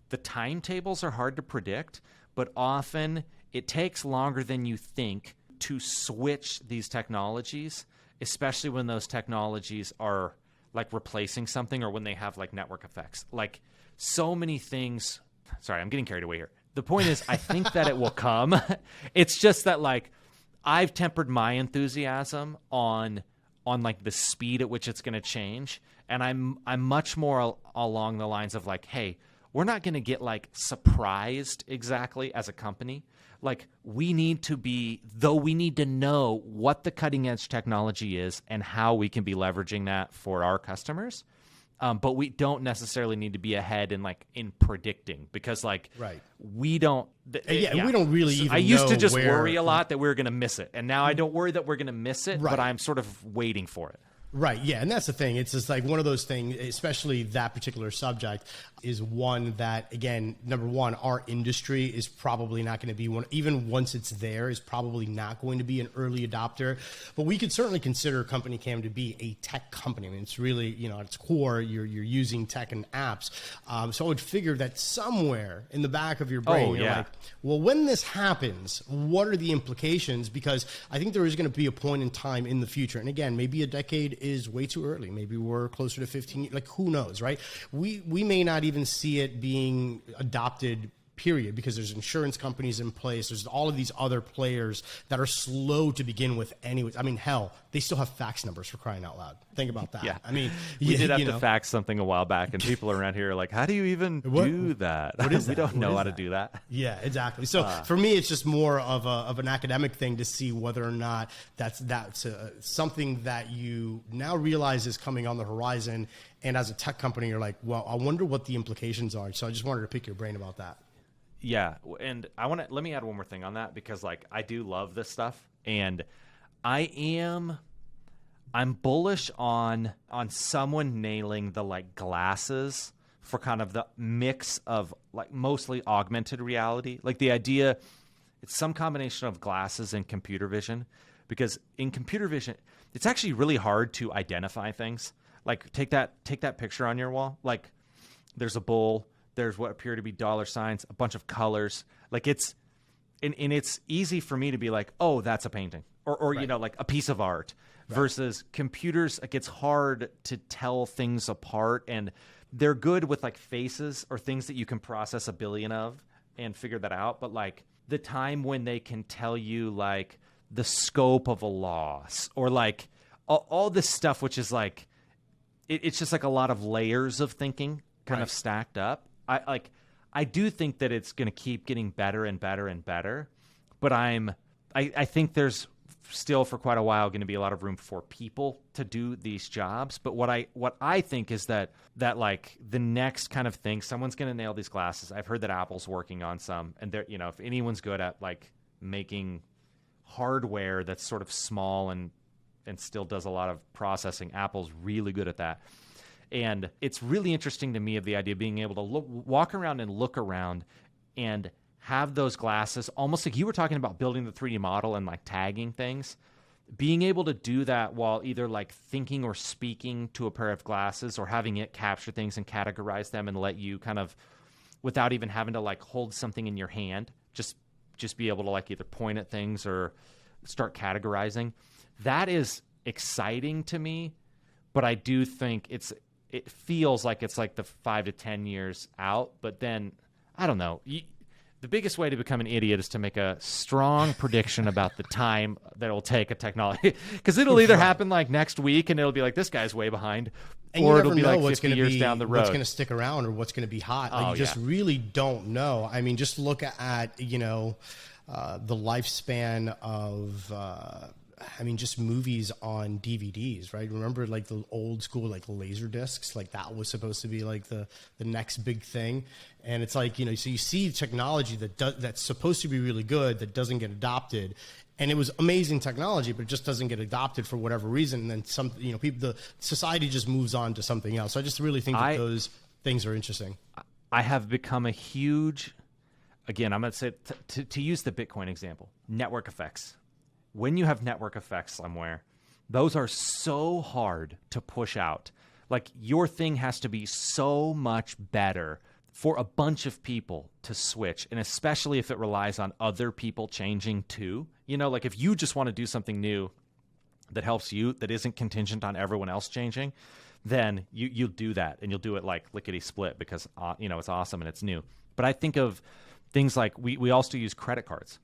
the timetables are hard to predict, but often it takes longer than you think to switch these technologies, especially when those technologies are like replacing something or when they have like network effects. Like so many things. Sorry, I'm getting carried away here. The point is, I think that it will come. It's just that like I've tempered my enthusiasm on like the speed at which it's going to change. And I'm much more along the lines of like, hey, we're not going to get like surprised exactly as a company. Like we need to know what the cutting edge technology is and how we can be leveraging that for our customers. But we don't necessarily need to be ahead in predicting, because like we don't. We don't really even. I used to just worry a lot that we were going to miss it, and now I don't worry that we're going to miss it, but I'm sort of waiting for it. Right. Yeah. And that's the thing. It's just like one of those things, especially that particular subject is one that, again, number one, our industry is probably not going to be one, even once it's there, is probably not going to be an early adopter. But we could certainly consider CompanyCam to be a tech company. I mean, it's really, at its core, you're using tech and apps. So I would figure that somewhere in the back of your brain, you're like, well, when this happens, what are the implications? Because I think there is going to be a point in time in the future. And again, maybe a decade is way too early. Maybe we're closer to 15, like who knows, right? We may not even see it being adopted, period, because there's insurance companies in place. There's all of these other players that are slow to begin with anyways. I mean, hell, they still have fax numbers, for crying out loud. Think about that. Yeah. I mean, we did have to fax something a while back, and people around here are like, how do you even do that? What is we that? don't know how to do that. Yeah, exactly. So for me, it's just more of an academic thing to see whether or not that's something that you now realize is coming on the horizon. And as a tech company, you're like, well, I wonder what the implications are. So I just wanted to pick your brain about that. Yeah, and let me add one more thing on that, because I do love this stuff, and I'm bullish on someone nailing the glasses for kind of the mix of mostly augmented reality. Like the idea, it's some combination of glasses and computer vision, because in computer vision, it's actually really hard to identify things. Like take that picture on your wall. Like there's a bull. There's what appear to be dollar signs, a bunch of colors. Like it's easy for me to be like, oh, that's a painting or right. Like a piece of art versus computers. It gets hard to tell things apart, and they're good with faces or things that you can process a billion of and figure that out. But the time when they can tell you the scope of a loss or all this stuff, which is it's just a lot of layers of thinking kind of stacked up. I do think that it's going to keep getting better and better and better, but I think there's still for quite a while going to be a lot of room for people to do these jobs. But what I think is that the next kind of thing, someone's going to nail these glasses. I've heard that Apple's working on some, and they're, if anyone's good at making hardware that's sort of small and still does a lot of processing, Apple's really good at that. And it's really interesting to me of the idea of being able to walk around and look around and have those glasses, almost like you were talking about building the 3D model and tagging things, being able to do that while either thinking or speaking to a pair of glasses or having it capture things and categorize them and let you kind of, without even having to hold something in your hand, just be able to either point at things or start categorizing. That is exciting to me, but I do think it feels like it's the 5 to 10 years out. But then, I don't know. The biggest way to become an idiot is to make a strong prediction about the time that it will take a technology. Because it'll either happen next week and it'll be this guy's way behind. And or you it'll never be know 50 years down the road. What's going to stick around or what's going to be hot. You just really don't know. I mean, just look at, the lifespan of... just movies on DVDs, right? Remember the old school laser discs, that was supposed to be the next big thing. And it's so you see technology that's supposed to be really good that doesn't get adopted. And it was amazing technology, but it just doesn't get adopted for whatever reason. And then the society just moves on to something else. So I just really think that those things are interesting. I have become a huge, again, I'm going to say to use the Bitcoin example, network effects. When you have network effects somewhere, those are so hard to push out. Your thing has to be so much better for a bunch of people to switch, and especially if it relies on other people changing too. If you just want to do something new that helps you, that isn't contingent on everyone else changing, then you'll do that, and you'll do it lickety-split because it's awesome and it's new. But I think of things we also use credit cards,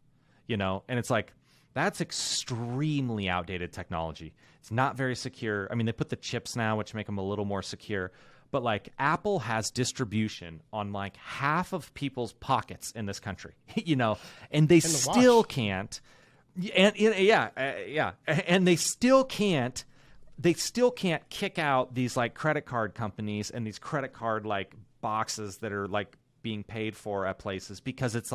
and it's that's extremely outdated technology. It's not very secure. I mean, they put the chips now, which make them a little more secure. But Apple has distribution on half of people's pockets in this country, and they still can't. And and they still can't. They still can't kick out these credit card companies and these credit card boxes that are being paid for at places, because it's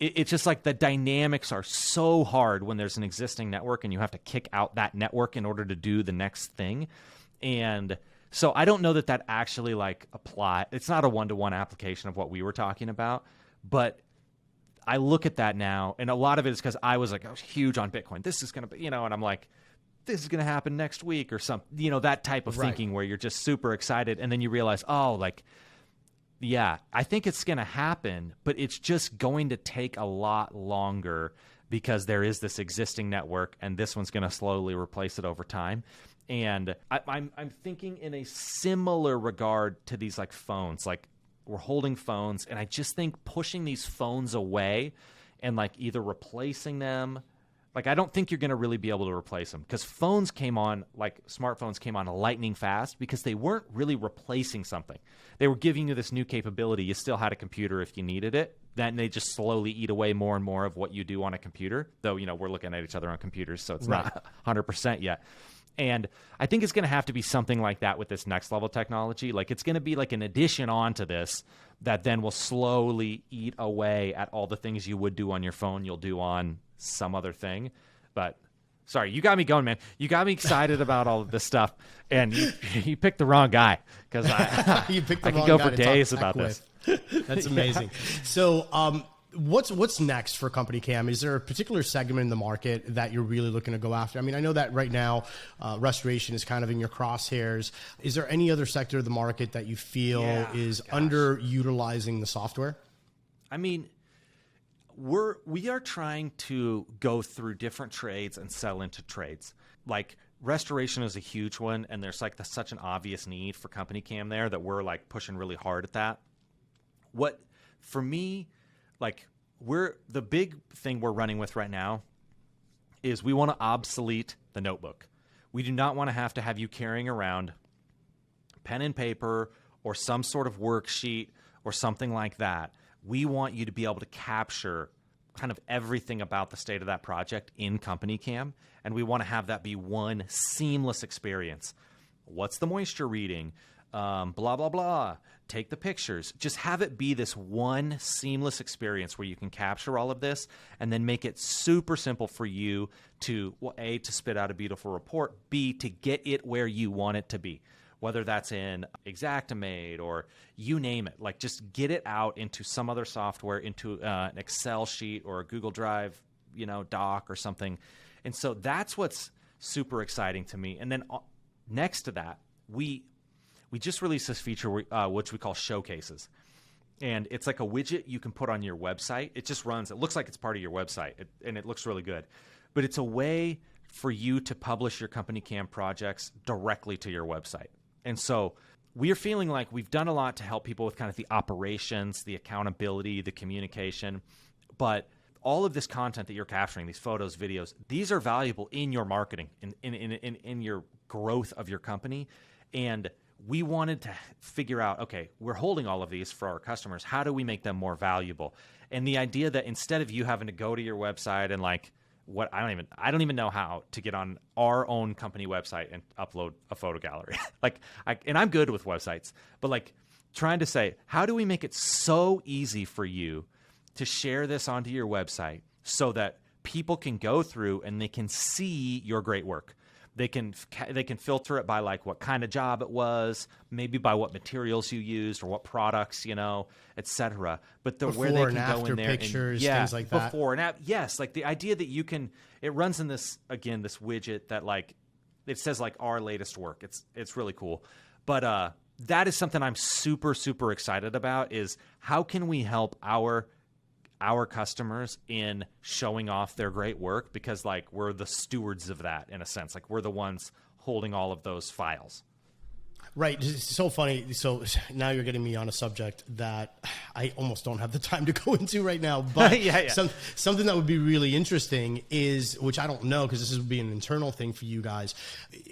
it's just like the dynamics are so hard when there's an existing network and you have to kick out that network in order to do the next thing. And so I don't know that that actually like apply. It's not a one-to-one application of what we were talking about, but I look at that now, and a lot of it is because I was huge on Bitcoin. This is going to be, and I'm like, this is going to happen next week or something, that type of thinking where you're just super excited. And then you realize, yeah, I think it's going to happen, but it's just going to take a lot longer because there is this existing network and this one's going to slowly replace it over time. And I'm thinking in a similar regard to these like phones, like we're holding phones, and I just think pushing these phones away and like either replacing them. Like, I don't think you're going to really be able to replace them because phones came on, like smartphones came on lightning fast because they weren't really replacing something. They were giving you this new capability. You still had a computer if you needed it. Then they just slowly eat away more and more of what you do on a computer, though, we're looking at each other on computers, so it's not 100% yet. And I think it's going to have to be something like that with this next level technology. Like, it's going to be like an addition onto this that then will slowly eat away at all the things you would do on your phone, you'll do on some other thing. But sorry, you got me going, man. You got me excited about all of this stuff, and you picked the wrong guy because I could go for days about this. That's amazing. So what's next for CompanyCam? Is there a particular segment in the market that you're really looking to go after? I mean, I know that right now restoration is kind of in your crosshairs. Is there any other sector of the market that you feel is underutilizing the software? I mean, we are trying to go through different trades and sell into trades. Like, restoration is a huge one, and there's like such an obvious need for CompanyCam there that we're like pushing really hard at that. What for me, like, the big thing we're running with right now is we want to obsolete the notebook. We do not want to have you carrying around pen and paper or some sort of worksheet or something like that. We want you to be able to capture kind of everything about the state of that project in CompanyCam, and we want to have that be one seamless experience. What's the moisture reading? Blah, blah, blah. Take the pictures. Just have it be this one seamless experience where you can capture all of this and then make it super simple for you to, well, A, to spit out a beautiful report, B, to get it where you want it to be. Whether that's in Xactimate or you name it, like just get it out into some other software, into an Excel sheet or a Google Drive, doc or something. And so that's what's super exciting to me. And then next to that, we just released this feature which we call showcases. And it's like a widget you can put on your website. It just runs. It looks like it's part of your website, and it looks really good. But it's a way for you to publish your CompanyCam projects directly to your website. And so we are feeling like we've done a lot to help people with kind of the operations, the accountability, the communication. But all of this content that you're capturing, these photos, videos, these are valuable in your marketing, in your growth of your company. And we wanted to figure out, okay, we're holding all of these for our customers. How do we make them more valuable? And the idea that instead of you having to go to your website and like, I don't even know how to get on our own company website and upload a photo gallery. And I'm good with websites, but like trying to say, how do we make it so easy for you to share this onto your website so that people can go through and they can see your great work? They can filter it by like what kind of job it was, maybe by what materials you used or what products, etc. But where they can go in there pictures, things like that. Before and after, yes, like the idea that you can. It runs in this widget that like it says like our latest work. It's really cool, but that is something I'm super super excited about. Is how can we help our customers in showing off their great work, because like we're the stewards of that in a sense. Like we're the ones holding all of those files. Right. It's so funny. So now you're getting me on a subject that I almost don't have the time to go into right now. But something that would be really interesting is, which I don't know because this would be an internal thing for you guys.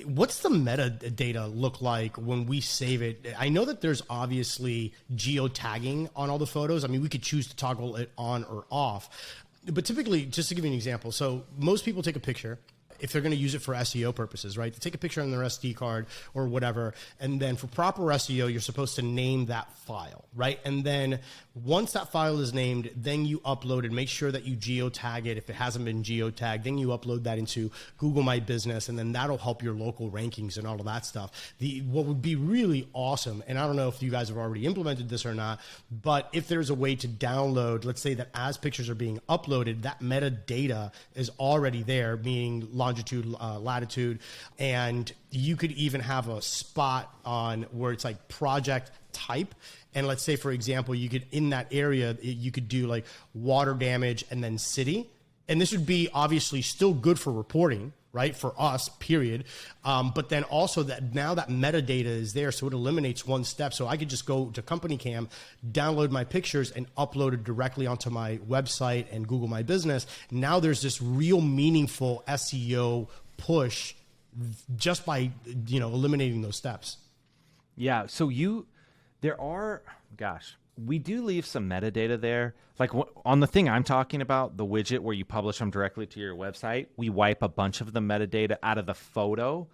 What's the metadata look like when we save it? I know that there's obviously geotagging on all the photos. I mean, we could choose to toggle it on or off. But typically, just to give you an example, so most people take a picture if they're going to use it for SEO purposes, right? To take a picture on their SD card or whatever. And then for proper SEO, you're supposed to name that file, right? And then once that file is named, then you upload it. Make sure that you geotag it. If it hasn't been geotagged, then you upload that into Google My Business, and then that'll help your local rankings and all of that stuff. What would be really awesome, and I don't know if you guys have already implemented this or not, but if there's a way to download, let's say that as pictures are being uploaded, that metadata is already there, meaning longitude, latitude, and you could even have a spot on where it's like project type. And let's say, for example, you could, in that area, you could do like water damage and then city. And this would be obviously still good for reporting, right? For us, period. But then also that now that metadata is there, so it eliminates one step. So I could just go to CompanyCam, download my pictures, and upload it directly onto my website and Google My Business. Now there's this real meaningful SEO push just by, eliminating those steps. Yeah. So we do leave some metadata there. Like on the thing I'm talking about, the widget where you publish them directly to your website, we wipe a bunch of the metadata out of the photo.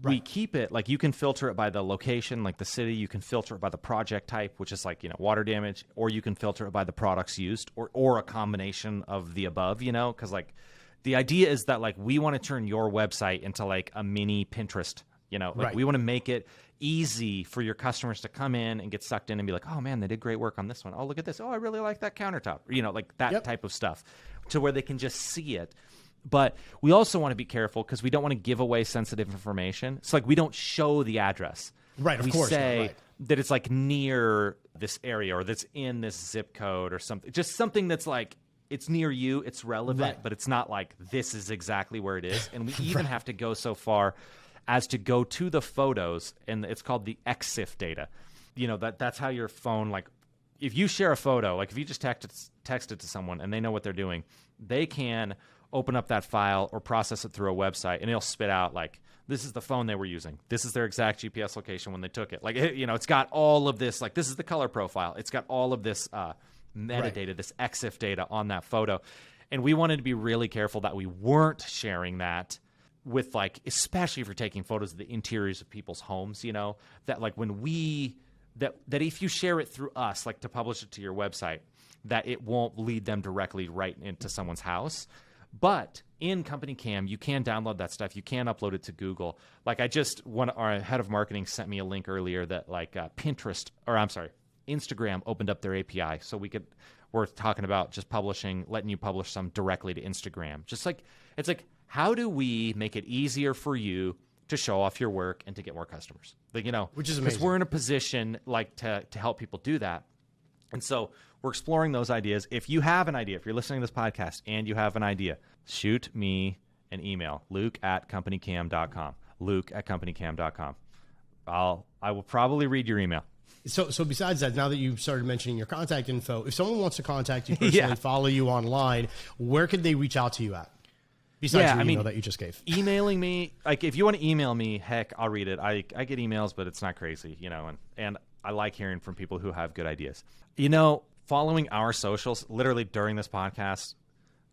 Right. We keep it, like you can filter it by the location, like the city. You can filter it by the project type, which is like, water damage, or you can filter it by the products used, or a combination of the above, because like the idea is that like we want to turn your website into like a mini Pinterest. Right. We want to make it easy for your customers to come in and get sucked in and be like, oh man, they did great work on this one. Oh, look at this. Oh, I really like that countertop. Like that type of stuff, to where they can just see it. But we also want to be careful because we don't want to give away sensitive information. It's like we don't show the address. Right, of course. We say right. that it's like near this area or that's in this zip code or something. Just something that's like, it's near you, it's relevant, but it's not like this is exactly where it is. And we even have to go so far as to go to the photos, and it's called the EXIF data. That's how your phone, like, if you share a photo, like if you just text it to someone and they know what they're doing, they can open up that file or process it through a website, and it'll spit out like, this is the phone they were using. This is their exact GPS location when they took it. Like, it's got all of this, like this is the color profile. It's got all of this metadata, this EXIF data on that photo. And we wanted to be really careful that we weren't sharing that with, like, especially if you're taking photos of the interiors of people's homes, that like when that if you share it through us, like to publish it to your website, that it won't lead them directly right into someone's house. But in CompanyCam, you can download that stuff. You can upload it to Google. Like our head of marketing sent me a link earlier that like Instagram opened up their API. So we're talking about just letting you publish some directly to Instagram. Just like, it's like, how do we make it easier for you to show off your work and to get more customers? Like, which is amazing. Because we're in a position like to help people do that. And so we're exploring those ideas. If you have an idea, if you're listening to this podcast and you have an idea, shoot me an email, luke@companycam.com, luke@companycam.com. I will probably read your email. So besides that, now that you've started mentioning your contact info, if someone wants to contact you personally, follow you online, where could they reach out to you at? Besides your email that you just gave. Emailing me, like if you want to email me, heck, I'll read it. I get emails, but it's not crazy, and I like hearing from people who have good ideas. Following our socials, literally during this podcast,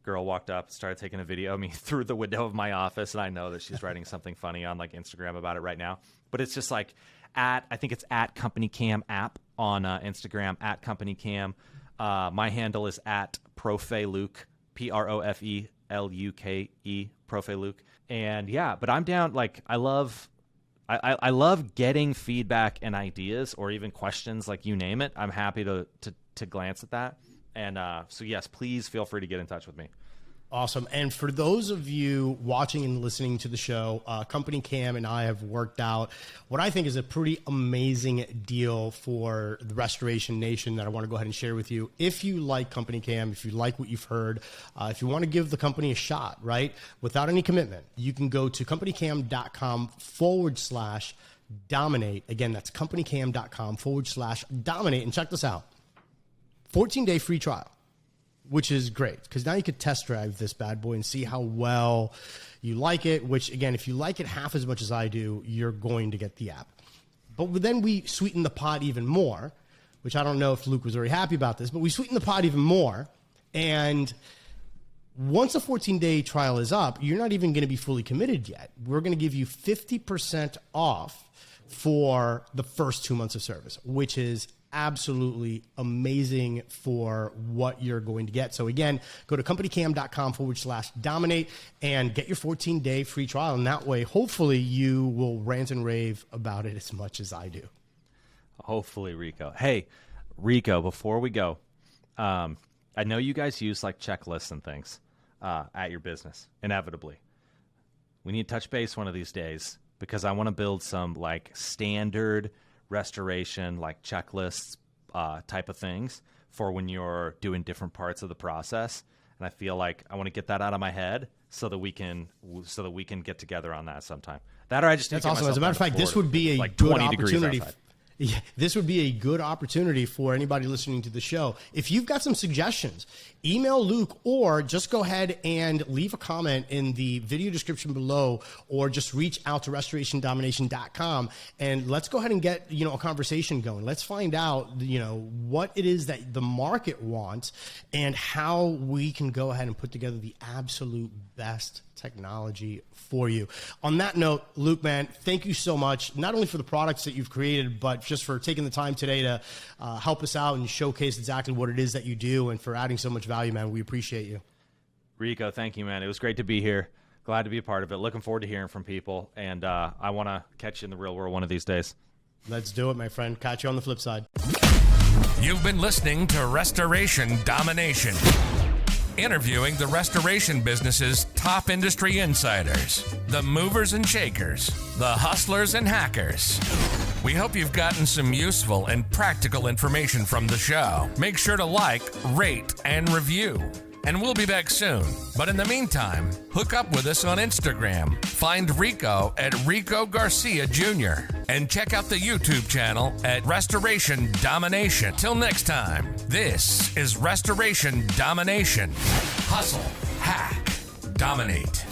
girl walked up, started taking a video of me through the window of my office, and I know that she's writing something funny on like Instagram about it right now. But it's just like I think it's at CompanyCam app on Instagram, at CompanyCam. My handle is at ProfeLuke, ProfeLuke, ProfeLuke. And but I'm down. Like I love getting feedback and ideas, or even questions, like you name it. I'm happy to glance at that. And so yes, please feel free to get in touch with me. Awesome. And for those of you watching and listening to the show, CompanyCam and I have worked out what I think is a pretty amazing deal for the Restoration Nation that I want to go ahead and share with you. If you like CompanyCam, if you like what you've heard, if you want to give the company a shot, right, without any commitment, you can go to CompanyCam.com/dominate. Again, that's CompanyCam.com/dominate. And check this out. 14-day free trial, which is great because now you could test drive this bad boy and see how well you like it, which, again, if you like it half as much as I do, you're going to get the app. But then we sweeten the pot even more, which I don't know if Luke was very happy about this, but we sweeten the pot even more. And Once a 14-day trial is up, you're not even going to be fully committed yet. We're going to give you 50% off for the first 2 months of service, which is absolutely amazing for what you're going to get. So again, go to CompanyCam.com/dominate and get your 14-day free trial. And that way, hopefully you will rant and rave about it as much as I do. Hopefully, Rico. Hey, Rico, before we go, I know you guys use like checklists and things at your business, inevitably. We need to touch base one of these days because I want to build some like standard restoration, like checklists type of things for when you're doing different parts of the process. And I feel like I want to get that out of my head so that we can get together on that sometime. That or I just That's awesome. As a matter of fact, this would be a like good 20 opportunity. outside. Yeah, this would be a good opportunity for anybody listening to the show. If you've got some suggestions, email Luke or just go ahead and leave a comment in the video description below or just reach out to restorationdomination.com and let's go ahead and get, a conversation going. Let's find out, what it is that the market wants and how we can go ahead and put together the absolute best technology for you. On that note, Luke, man, thank you so much, not only for the products that you've created, but just for taking the time today to help us out and showcase exactly what it is that you do and for adding so much value, man. We appreciate you. Rico, thank you, man. It was great to be here. Glad to be a part of it. Looking forward to hearing from people. And I want to catch you in the real world one of these days. Let's do it, my friend. Catch you on the flip side. You've been listening to Restoration Domination, interviewing the restoration business's top industry insiders, the movers and shakers, the hustlers and hackers. We hope you've gotten some useful and practical information from the show. Make sure to like, rate, and review. And we'll be back soon. But in the meantime, hook up with us on Instagram. Find Rico at Rico Garcia Jr. And check out the YouTube channel at Restoration Domination. Till next time, this is Restoration Domination. Hustle, hack, dominate.